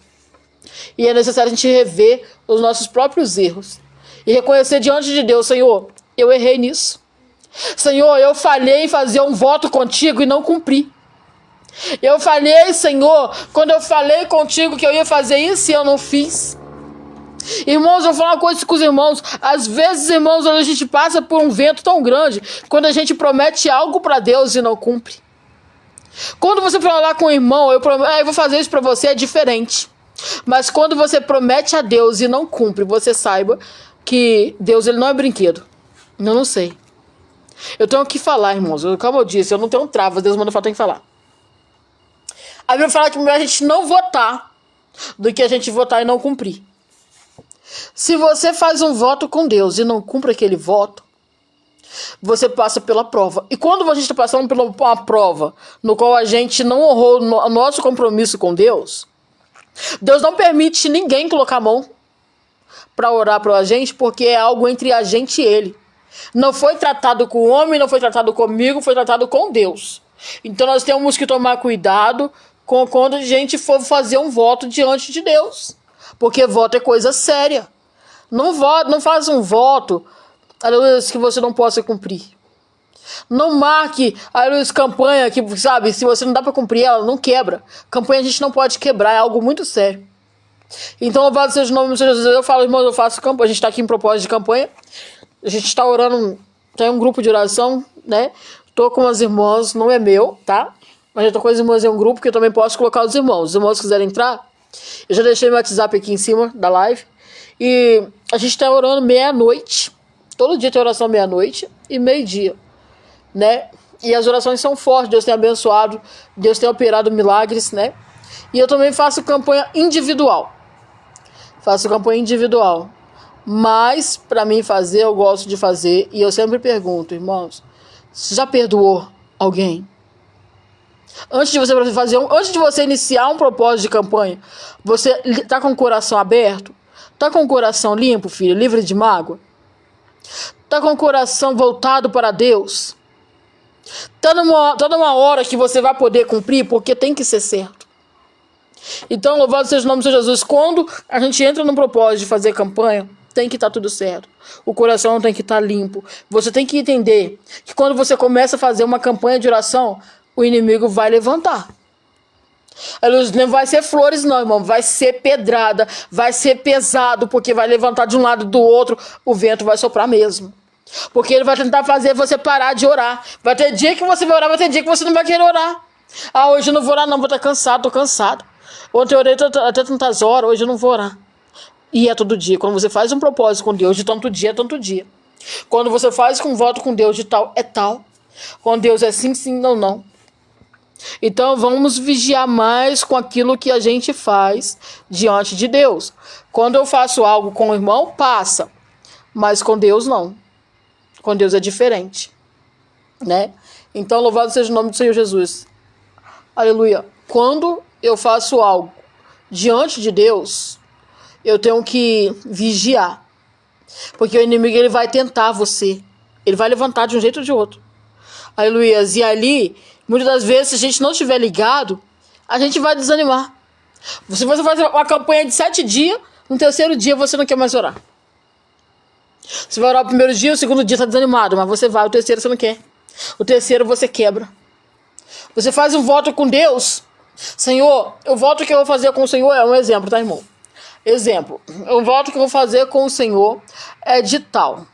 E é necessário a gente rever os nossos próprios erros e reconhecer diante de Deus: Senhor, eu errei nisso. Senhor, eu falhei em fazer um voto contigo e não cumpri. Eu falhei, Senhor, quando eu falei contigo que eu ia fazer isso e eu não fiz. Irmãos, eu vou falar uma coisa com os irmãos. Às vezes, irmãos, a gente passa por um vento tão grande quando a gente promete algo para Deus e não cumpre. Quando você falar com o irmão, eu vou fazer isso para você, é diferente. Mas quando você promete a Deus e não cumpre, você saiba que Deus, ele não é brinquedo. Eu não sei. Eu tenho que falar, irmãos. Como eu disse, eu não tenho travas. Deus manda falar, tem que falar. A Bíblia fala que é melhor a gente não votar do que a gente votar e não cumprir. Se você faz um voto com Deus e não cumpre aquele voto, você passa pela prova. E quando a gente está passando por uma prova no qual a gente não honrou o nosso compromisso com Deus, Deus não permite ninguém colocar a mão para orar para a gente, porque é algo entre a gente e Ele. Não foi tratado com o homem, não foi tratado comigo, foi tratado com Deus. Então nós temos que tomar cuidado quando a gente for fazer um voto diante de Deus. Porque voto é coisa séria. Não faz um voto, aleluia, que você não possa cumprir. Não marque, aleluia, campanha que, sabe, se você não dá para cumprir, ela não quebra. Campanha a gente não pode quebrar, é algo muito sério. Então, louvado seja o nome de Jesus. Eu falo, irmãos, eu faço campanha. A gente está aqui em propósito de campanha. A gente está orando, tem um grupo de oração, né? Tô com as irmãs, não é meu, tá? Mas eu tô com as irmãs em um grupo que eu também posso colocar os irmãos. Os irmãos quiserem entrar, eu já deixei meu WhatsApp aqui em cima da live. E a gente está orando meia-noite. Todo dia tem oração meia-noite e meio-dia, né? E as orações são fortes. Deus tem abençoado, Deus tem operado milagres, né? E eu também faço campanha individual. Mas, para mim fazer, eu gosto de fazer. E eu sempre pergunto, irmãos, você já perdoou alguém? Antes de você iniciar um propósito de campanha, você está com o coração aberto? Está com o coração limpo, filho, livre de mágoa? Está com o coração voltado para Deus? Está numa hora que você vai poder cumprir, porque tem que ser certo. Então, louvado seja o nome de Jesus. Quando a gente entra no propósito de fazer campanha, tem que estar tudo certo. O coração tem que estar limpo. Você tem que entender que quando você começa a fazer uma campanha de oração, o inimigo vai levantar. Não vai ser flores não, irmão. Vai ser pedrada, vai ser pesado, porque vai levantar de um lado do outro, o vento vai soprar mesmo. Porque ele vai tentar fazer você parar de orar. Vai ter dia que você vai orar, vai ter dia que você não vai querer orar. Ah, hoje eu não vou orar não, vou estar cansado, tô cansado. Ontem eu orei até tantas horas, hoje eu não vou orar. E é todo dia. Quando você faz um propósito com Deus de tanto dia, é tanto dia. Quando você faz um voto com Deus de tal, é tal. Com Deus é sim, sim, não, não. Então vamos vigiar mais com aquilo que a gente faz diante de Deus. Quando eu faço algo com o irmão, passa. Mas com Deus não. Com Deus é diferente, né? Então louvado seja o nome do Senhor Jesus. Aleluia. Quando eu faço algo diante de Deus, eu tenho que vigiar. Porque o inimigo ele vai tentar você. Ele vai levantar de um jeito ou de outro. Aleluia. E ali, muitas das vezes, se a gente não estiver ligado, a gente vai desanimar. Se você faz uma campanha de 7 dias, no terceiro dia você não quer mais orar. Você vai orar o primeiro dia, o segundo dia está desanimado, mas você vai, o terceiro você não quer. O terceiro você quebra. Você faz um voto com Deus. Senhor, o voto que eu vou fazer com o Senhor é um exemplo, tá, irmão? Exemplo. O voto que eu vou fazer com o Senhor é de tal.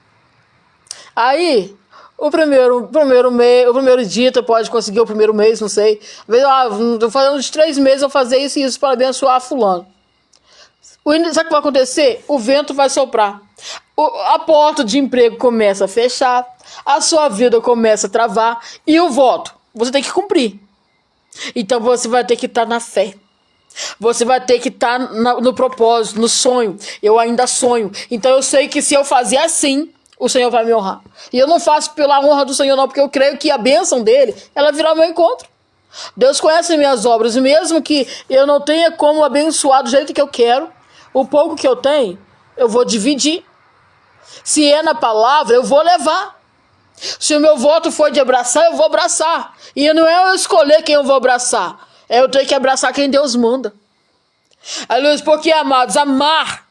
Aí, o primeiro dia tu pode conseguir o primeiro mês, não sei. Às vezes, tô fazendo uns 3 meses, eu vou fazer isso e isso para abençoar fulano. Sabe o que vai acontecer? O vento vai soprar. A porta de emprego começa a fechar. A sua vida começa a travar. E o voto? Você tem que cumprir. Então você vai ter que estar na fé. Você vai ter que estar no propósito, no sonho. Eu ainda sonho. Então eu sei que se eu fazer assim, o Senhor vai me honrar. E eu não faço pela honra do Senhor não, porque eu creio que a bênção dele, ela virá ao meu encontro. Deus conhece minhas obras. E mesmo que eu não tenha como abençoar do jeito que eu quero, o pouco que eu tenho, eu vou dividir. Se é na palavra, eu vou levar. Se o meu voto for de abraçar, eu vou abraçar. E não é eu escolher quem eu vou abraçar. É eu ter que abraçar quem Deus manda. Aleluia, porque, amados, amar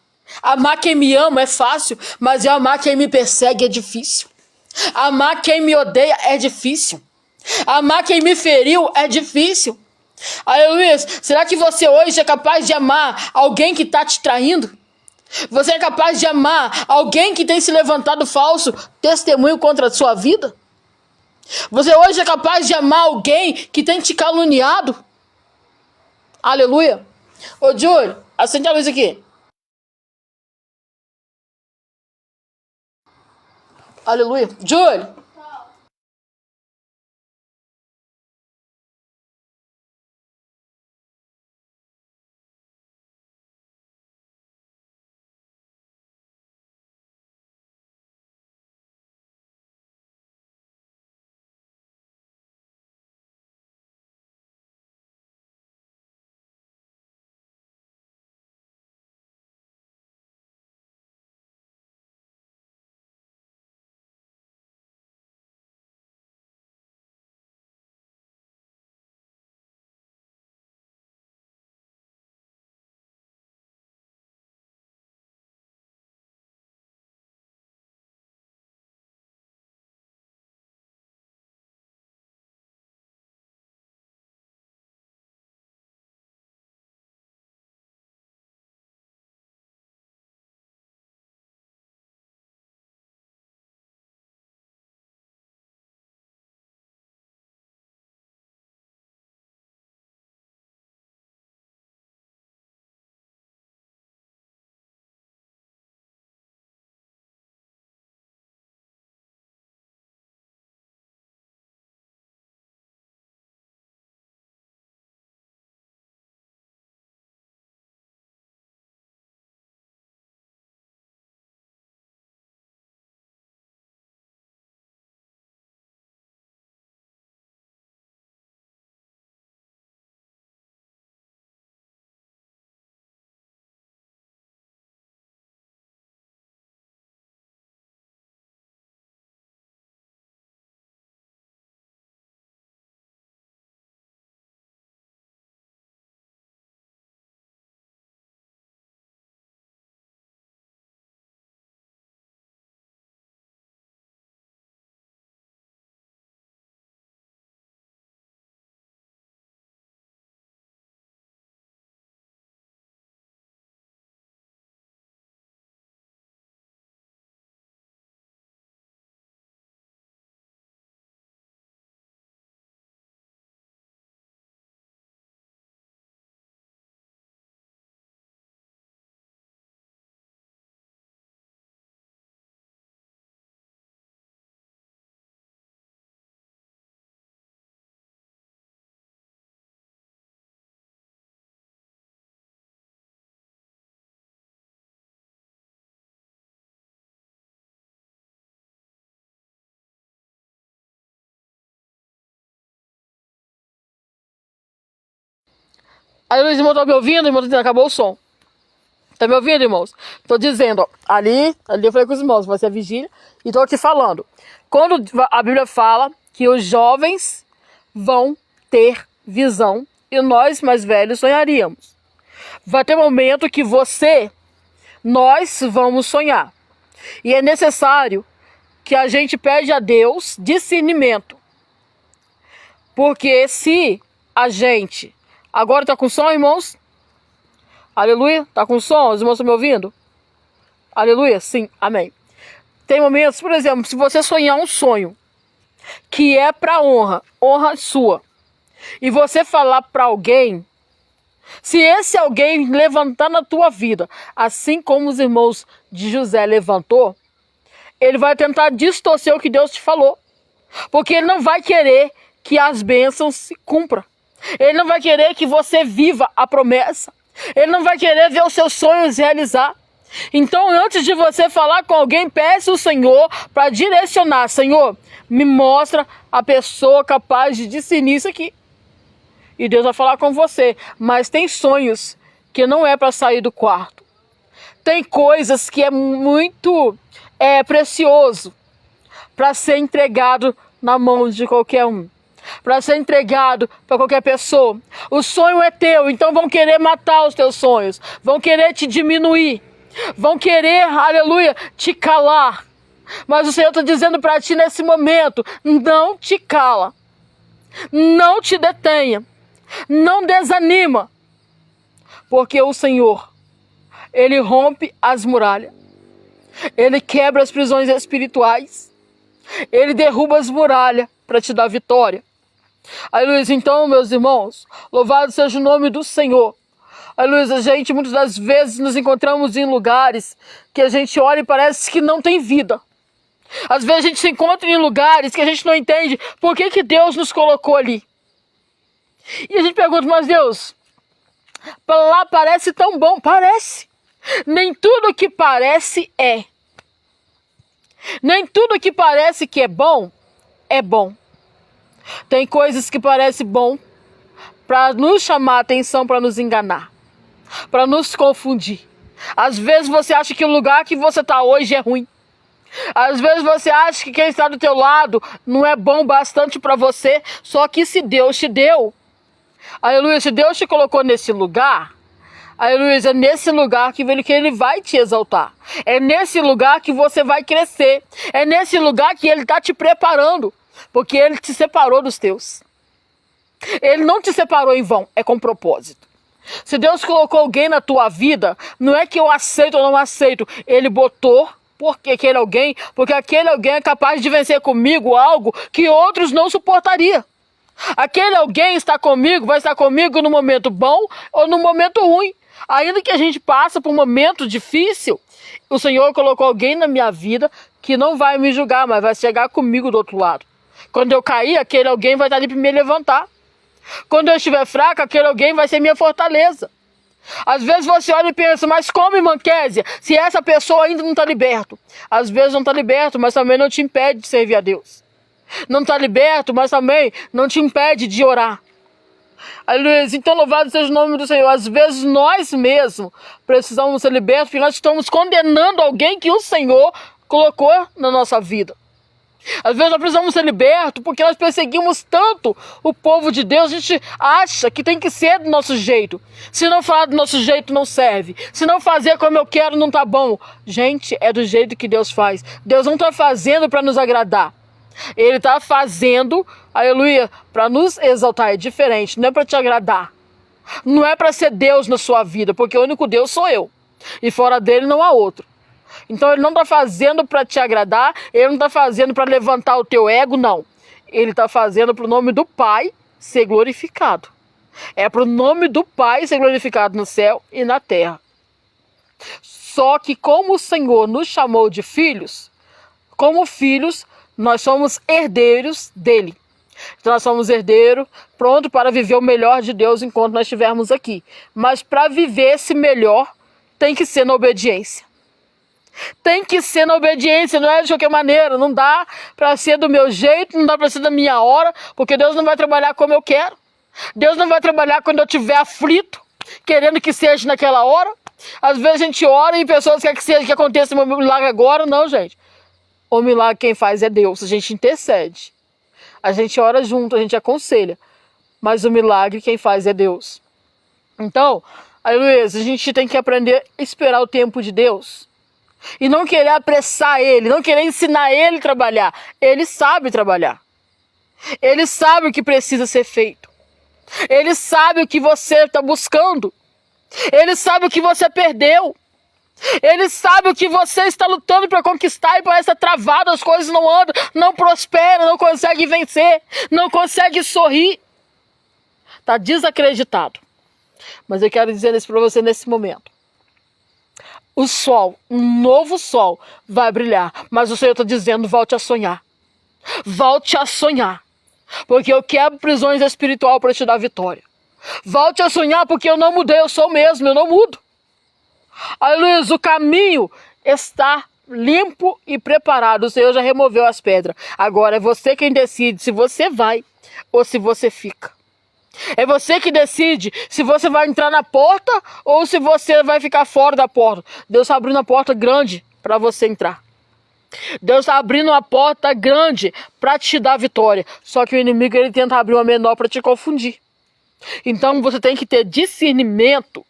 quem me ama é fácil, mas eu amar quem me persegue é difícil. Amar quem me odeia é difícil. Amar quem me feriu é difícil. Aleluia, será que você hoje é capaz de amar alguém que está te traindo? Você é capaz de amar alguém que tem se levantado falso testemunho contra a sua vida? Você hoje é capaz de amar alguém que tem te caluniado? Aleluia. Ô, Júlio, acende a luz aqui. Aleluia. Júlio. Aleluia, irmão, tá me ouvindo? Irmão, acabou o som. Tá me ouvindo, irmãos? Tô dizendo, ó, ali eu falei com os irmãos, vai ser a vigília, e tô te falando. Quando a Bíblia fala que os jovens vão ter visão e nós, mais velhos, sonharíamos. Vai ter momento que nós vamos sonhar. E é necessário que a gente pede a Deus discernimento. Porque se a gente... Agora tá com som, irmãos? Aleluia? Tá com som? Os irmãos estão me ouvindo? Aleluia? Sim, amém. Tem momentos, por exemplo, se você sonhar um sonho que é para honra sua, e você falar para alguém, se esse alguém levantar na tua vida, assim como os irmãos de José levantou, ele vai tentar distorcer o que Deus te falou. Porque ele não vai querer que as bênçãos se cumpram. Ele não vai querer que você viva a promessa. Ele não vai querer ver os seus sonhos realizar. Então, antes de você falar com alguém, peça o Senhor para direcionar. Senhor, me mostra a pessoa capaz de discernir isso aqui. E Deus vai falar com você. Mas tem sonhos que não é para sair do quarto. Tem coisas que é muito precioso para ser entregado na mão de qualquer um. Para ser entregado para qualquer pessoa. O sonho é teu, então vão querer matar os teus sonhos. Vão querer te diminuir. Vão querer, aleluia, te calar. Mas o Senhor está dizendo para ti nesse momento, não te cala. Não te detenha. Não desanima. Porque o Senhor, Ele rompe as muralhas. Ele quebra as prisões espirituais. Ele derruba as muralhas para te dar vitória. Aleluia. Então, meus irmãos, louvado seja o nome do Senhor. Aleluia. A gente, muitas das vezes, nos encontramos em lugares que a gente olha e parece que não tem vida. Às vezes a gente se encontra em lugares que a gente não entende por que Deus nos colocou ali. E a gente pergunta, mas Deus, lá parece tão bom. Parece. Nem tudo que parece é. Nem tudo que parece que é bom, é bom. Tem coisas que parecem bom para nos chamar a atenção, para nos enganar, para nos confundir. Às vezes você acha que o lugar que você está hoje é ruim. Às vezes você acha que quem está do teu lado não é bom bastante para você. Só que se Deus te deu, aleluia, se Deus te colocou nesse lugar, aleluia, é nesse lugar que Ele vai te exaltar. É nesse lugar que você vai crescer. É nesse lugar que Ele está te preparando. Porque Ele te separou dos teus. Ele não te separou em vão, é com propósito. Se Deus colocou alguém na tua vida, não é que eu aceito ou não aceito. Ele botou porque aquele alguém é capaz de vencer comigo algo que outros não suportariam. Aquele alguém está comigo, vai estar comigo no momento bom ou no momento ruim. Ainda que a gente passe por um momento difícil, o Senhor colocou alguém na minha vida que não vai me julgar, mas vai chegar comigo do outro lado. Quando eu cair, aquele alguém vai estar ali para me levantar. Quando eu estiver fraco, aquele alguém vai ser minha fortaleza. Às vezes você olha e pensa, mas como, irmã Kézia, se essa pessoa ainda não está liberto? Às vezes não está liberto, mas também não te impede de servir a Deus. Não está liberto, mas também não te impede de orar. Aleluia. Então louvado seja o nome do Senhor. Às vezes nós mesmos precisamos ser libertos, porque nós estamos condenando alguém que o Senhor colocou na nossa vida. Às vezes nós precisamos ser libertos porque nós perseguimos tanto o povo de Deus. A gente acha que tem que ser do nosso jeito. Se não falar do nosso jeito, não serve. Se não fazer como eu quero, não tá bom. Gente, é do jeito que Deus faz. Deus não está fazendo para nos agradar. Ele está fazendo, aleluia, para nos exaltar. É diferente, não é para te agradar. Não é para ser Deus na sua vida, porque o único Deus sou eu. E fora dele não há outro. Então ele não está fazendo para te agradar, ele não está fazendo para levantar o teu ego, não. Ele está fazendo para o nome do Pai ser glorificado. É para o nome do Pai ser glorificado no céu e na terra. Só que como o Senhor nos chamou de filhos, como filhos, nós somos herdeiros dele. Então nós somos herdeiros, pronto para viver o melhor de Deus enquanto nós estivermos aqui. Mas para viver esse melhor, tem que ser na obediência. Tem que ser na obediência, não é de qualquer maneira. Não dá para ser do meu jeito, não dá para ser da minha hora, porque Deus não vai trabalhar como eu quero. Deus não vai trabalhar quando eu estiver aflito. querendo que seja naquela hora. Às vezes a gente ora e pessoas querem que seja, que aconteça um milagre agora. Não, gente. O milagre quem faz é Deus. A gente intercede. A gente ora junto, a gente aconselha. Mas o milagre quem faz é Deus. Então, aleluia, a gente tem que aprender a esperar o tempo de Deus. E não querer apressar Ele, não querer ensinar Ele a trabalhar. Ele sabe trabalhar. Ele sabe o que precisa ser feito. Ele sabe o que você está buscando. Ele sabe o que você perdeu. Ele sabe o que você está lutando para conquistar e parece estar travado, as coisas não andam, não prospera, não consegue vencer, não consegue sorrir. Está desacreditado. Mas eu quero dizer isso para você nesse momento. O sol, um novo sol vai brilhar, mas o Senhor está dizendo, volte a sonhar. Volte a sonhar, porque eu quebro prisões espirituais para te dar vitória. Volte a sonhar, porque eu não mudei, eu sou o mesmo, eu não mudo. Aleluia, o caminho está limpo e preparado. O Senhor já removeu as pedras. Agora é você quem decide se você vai ou se você fica. É você que decide se você vai entrar na porta ou se você vai ficar fora da porta. Deus está abrindo a porta grande para você entrar. Deus está abrindo uma porta grande para te dar vitória. Só que o inimigo ele tenta abrir uma menor para te confundir. Então você tem que ter discernimento,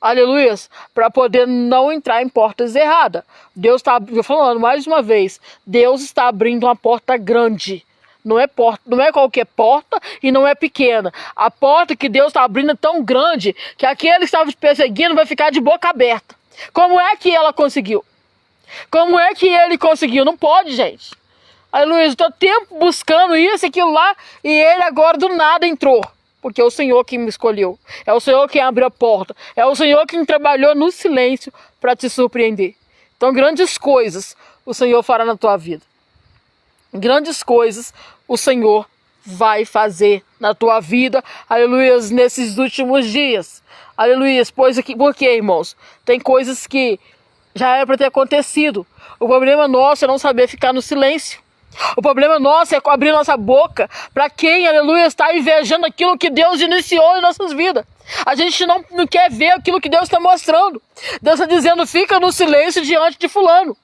aleluia, para poder não entrar em portas erradas. Deus está, eu falando mais uma vez, Deus está abrindo uma porta grande. Não é qualquer porta e não é pequena. A porta que Deus está abrindo é tão grande que aquele que estava te perseguindo vai ficar de boca aberta. Como é que ela conseguiu? Como é que ele conseguiu? Não pode, gente. Aleluia, estou tempo buscando isso e aquilo lá e ele agora do nada entrou. Porque é o Senhor que me escolheu. É o Senhor quem abriu a porta. É o Senhor quem trabalhou no silêncio para te surpreender. Então, grandes coisas o Senhor fará na tua vida. Grandes coisas o Senhor vai fazer na tua vida. Aleluia, nesses últimos dias. Aleluia, por quê, irmãos? Tem coisas que já era para ter acontecido. O problema nosso é não saber ficar no silêncio. O problema nosso é abrir nossa boca para quem, aleluia, está invejando aquilo que Deus iniciou em nossas vidas. A gente não quer ver aquilo que Deus está mostrando. Deus está dizendo, fica no silêncio diante de fulano.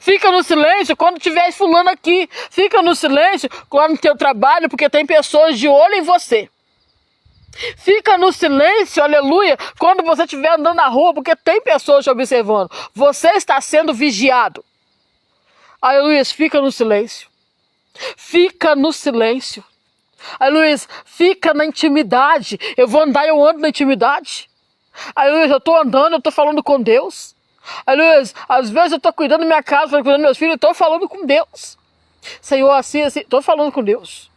Fica no silêncio quando tiver fulano aqui. Fica no silêncio lá no teu trabalho, porque tem pessoas de olho em você. Fica no silêncio, aleluia, quando você estiver andando na rua, porque tem pessoas te observando. Você está sendo vigiado. Aleluia, fica no silêncio. Fica no silêncio. Aleluia, fica na intimidade. Eu ando na intimidade. Aleluia, eu estou andando, eu estou falando com Deus. Aleluia, às vezes eu estou cuidando da minha casa, cuidando dos meus filhos, eu estou falando com Deus. Senhor, assim, estou falando com Deus.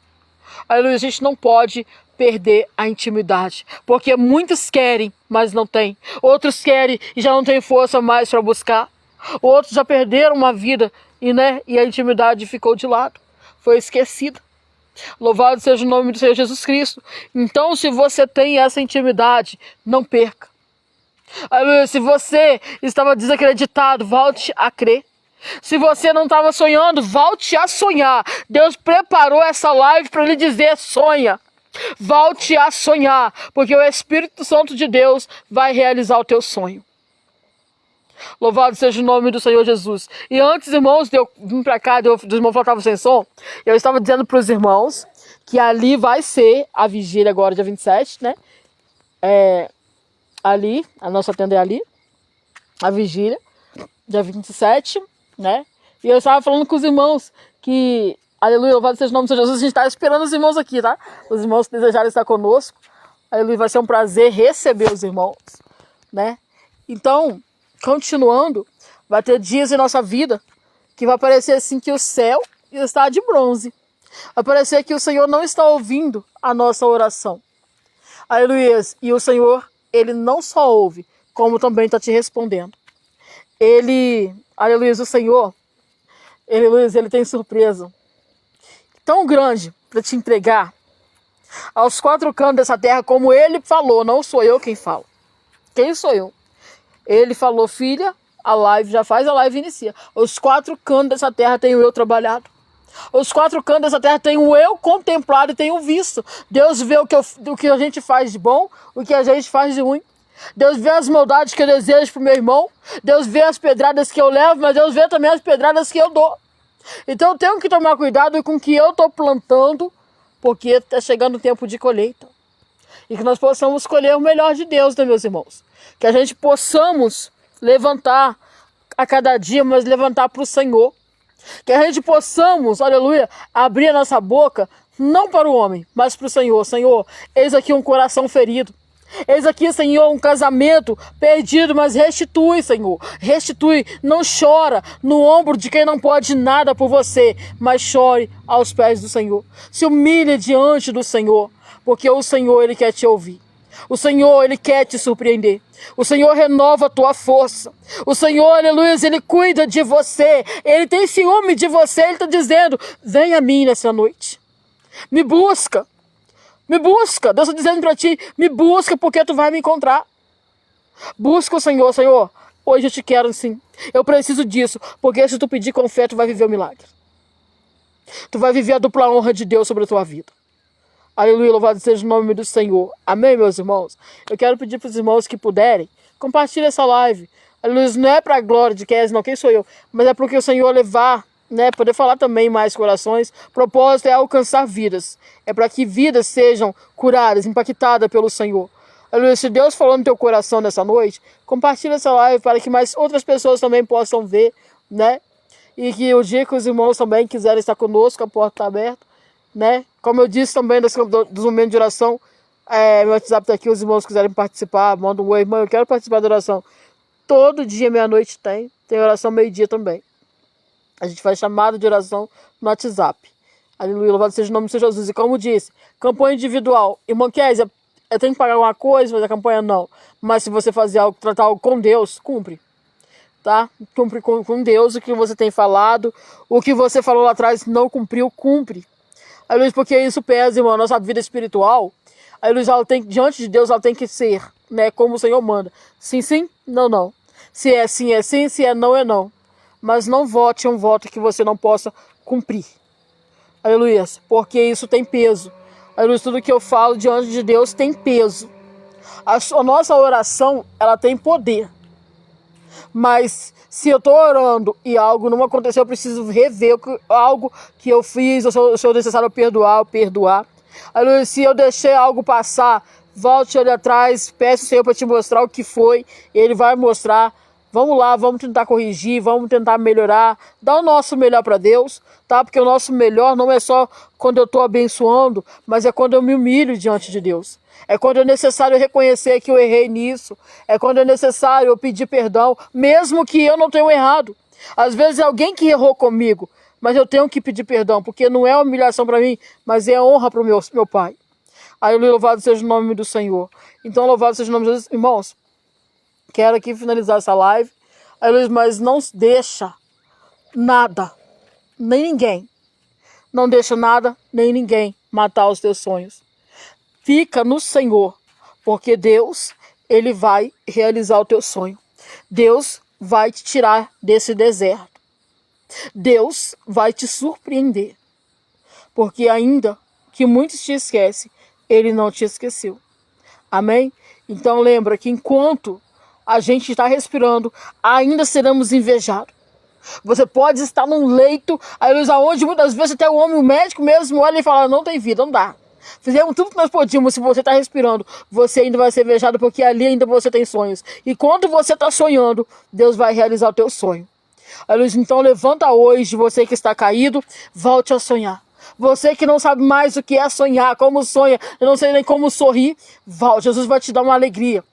Aleluia, a gente não pode perder a intimidade, porque muitos querem, mas não tem. Outros querem e já não tem força mais para buscar. Outros já perderam uma vida e a intimidade ficou de lado, foi esquecida. Louvado seja o nome do Senhor Jesus Cristo. Então, se você tem essa intimidade, não perca. Aleluia, se você estava desacreditado, volte a crer. Se você não estava sonhando, volte a sonhar. Deus preparou essa live para lhe dizer, sonha. Volte a sonhar, porque o Espírito Santo de Deus vai realizar o teu sonho. Louvado seja o nome do Senhor Jesus. E antes, irmãos, de eu vir para cá, dos irmãos faltavam sem som, eu estava dizendo para os irmãos que ali vai ser a vigília agora, dia 27, né? Ali, a nossa tenda é ali, a vigília, dia 27, né? E eu estava falando com os irmãos que, aleluia, louvado seja o nome do Senhor Jesus, a gente está esperando os irmãos aqui, tá? Os irmãos que desejarem estar conosco, aleluia, vai ser um prazer receber os irmãos, né? Então, continuando, vai ter dias em nossa vida que vai parecer assim que o céu está de bronze. Vai parecer que o Senhor não está ouvindo a nossa oração. Aleluia, e o Senhor, Ele não só ouve, como também está te respondendo. Aleluia, o Senhor, Ele tem surpresa tão grande para te entregar aos quatro cantos dessa terra, como Ele falou, não sou eu quem falo. Quem sou eu? Ele falou, filha, a live já faz, a live inicia. Os quatro cantos dessa terra tenho eu trabalhado. Os quatro cantos dessa terra tem o eu contemplado e tem o visto. Deus vê o que a gente faz de bom, o que a gente faz de ruim. Deus vê as maldades que eu desejo pro meu irmão. Deus vê as pedradas que eu levo, mas Deus vê também as pedradas que eu dou. Então eu tenho que tomar cuidado com o que eu estou plantando, porque está chegando o tempo de colheita. E que nós possamos colher o melhor de Deus, né, meus irmãos? Que a gente possamos levantar a cada dia, mas levantar para o Senhor. Que a gente possamos, aleluia, abrir a nossa boca, não para o homem, mas para o Senhor. Senhor, eis aqui um coração ferido. Eis aqui, Senhor, um casamento perdido, mas restitui, Senhor. Restitui, não chora no ombro de quem não pode nada por você, mas chore aos pés do Senhor. Se humilhe diante do Senhor, porque o Senhor, Ele quer te ouvir. O Senhor, Ele quer te surpreender. O Senhor renova a tua força. O Senhor, aleluia, Ele cuida de você. Ele tem ciúme de você. Ele está dizendo, vem a mim nessa noite. Me busca. Me busca. Deus está dizendo para ti, me busca porque tu vai me encontrar. Busca o Senhor. Senhor, hoje eu te quero sim. Eu preciso disso. Porque se tu pedir com fé, tu vai viver o milagre. Tu vai viver a dupla honra de Deus sobre a tua vida. Aleluia, louvado seja o nome do Senhor. Amém, meus irmãos? Eu quero pedir para os irmãos que puderem, compartilhem essa live. Aleluia, não é para a glória de quem, não, quem sou eu, mas é porque o Senhor levar, né, poder falar também mais corações. O propósito é alcançar vidas. É para que vidas sejam curadas, impactadas pelo Senhor. Aleluia, se Deus falou no teu coração nessa noite, compartilha essa live para que mais outras pessoas também possam ver, né? E que o dia que os irmãos também quiserem estar conosco, a porta está aberta. Né? Como eu disse também dos momentos de oração, meu WhatsApp está aqui, os irmãos quiserem participar, manda um oi, irmão, eu quero participar da oração. Todo dia, meia-noite tem oração meio-dia também. A gente faz chamada de oração no WhatsApp. Aleluia, louvado seja o nome de Jesus. E como disse, campanha individual. Irmão Kézia, eu tenho que pagar uma coisa, fazer a campanha não. Mas se você fazer algo, tratar algo com Deus, cumpre. Tá? Cumpre com Deus o que você tem falado. O que você falou lá atrás não cumpriu, cumpre. Aí, Luiz, porque isso pesa, irmão, a nossa vida espiritual. Aí, Luiz, ela tem, diante de Deus, ela tem que ser, né, como o Senhor manda. Sim, sim, não, não. Se é sim, é sim, se é não, é não. Mas não vote um voto que você não possa cumprir. Aleluia, porque isso tem peso. Aleluia, tudo que eu falo diante de Deus tem peso. A nossa oração, ela tem poder. Mas se eu estou orando e algo não aconteceu, eu preciso rever algo que eu fiz, ou se é necessário perdoar. Aleluia, se eu deixei algo passar, volte ali atrás, peça o Senhor para te mostrar o que foi, Ele vai mostrar. Vamos lá, vamos tentar corrigir, vamos tentar melhorar, dar o nosso melhor para Deus, tá? Porque o nosso melhor não é só quando eu estou abençoando, mas é quando eu me humilho diante de Deus. É quando é necessário reconhecer que eu errei nisso. É quando é necessário eu pedir perdão, mesmo que eu não tenha errado. Às vezes é alguém que errou comigo, mas eu tenho que pedir perdão, porque não é humilhação para mim, mas é honra para o meu Pai. Aí, louvado seja o nome do Senhor. Então, louvado seja o nome de Jesus. Irmãos, quero aqui finalizar essa live. Aí, Luiz, mas não deixa nada, nem ninguém. Não deixa nada, nem ninguém matar os teus sonhos. Fica no Senhor, porque Deus, Ele vai realizar o teu sonho. Deus vai te tirar desse deserto. Deus vai te surpreender. Porque ainda que muitos te esquecem, Ele não te esqueceu. Amém? Então lembra que enquanto a gente está respirando, ainda seremos invejados. Você pode estar num leito, aí onde muitas vezes até o médico mesmo olha e fala, não tem vida, não dá. Fizemos tudo que nós podíamos. Se você está respirando, você ainda vai ser invejado, porque ali ainda você tem sonhos. E quando você está sonhando, Deus vai realizar o teu sonho. Então levanta hoje, você que está caído, volte a sonhar. Você que não sabe mais o que é sonhar, como sonha, eu não sei nem como sorrir, volte. Jesus vai te dar uma alegria.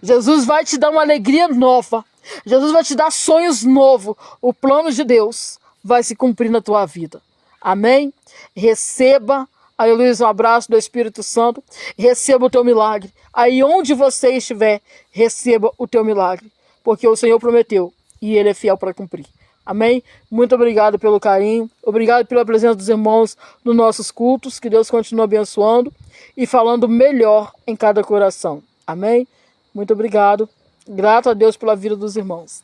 Jesus vai te dar uma alegria nova. Jesus vai te dar sonhos novos. O plano de Deus vai se cumprir na tua vida. Amém? Receba. Aleluia, um abraço do Espírito Santo. Receba o teu milagre. Aí onde você estiver, receba o teu milagre. Porque o Senhor prometeu e Ele é fiel para cumprir. Amém? Muito obrigado pelo carinho. Obrigado pela presença dos irmãos nos nossos cultos. Que Deus continue abençoando e falando melhor em cada coração. Amém? Muito obrigado. Grato a Deus pela vida dos irmãos.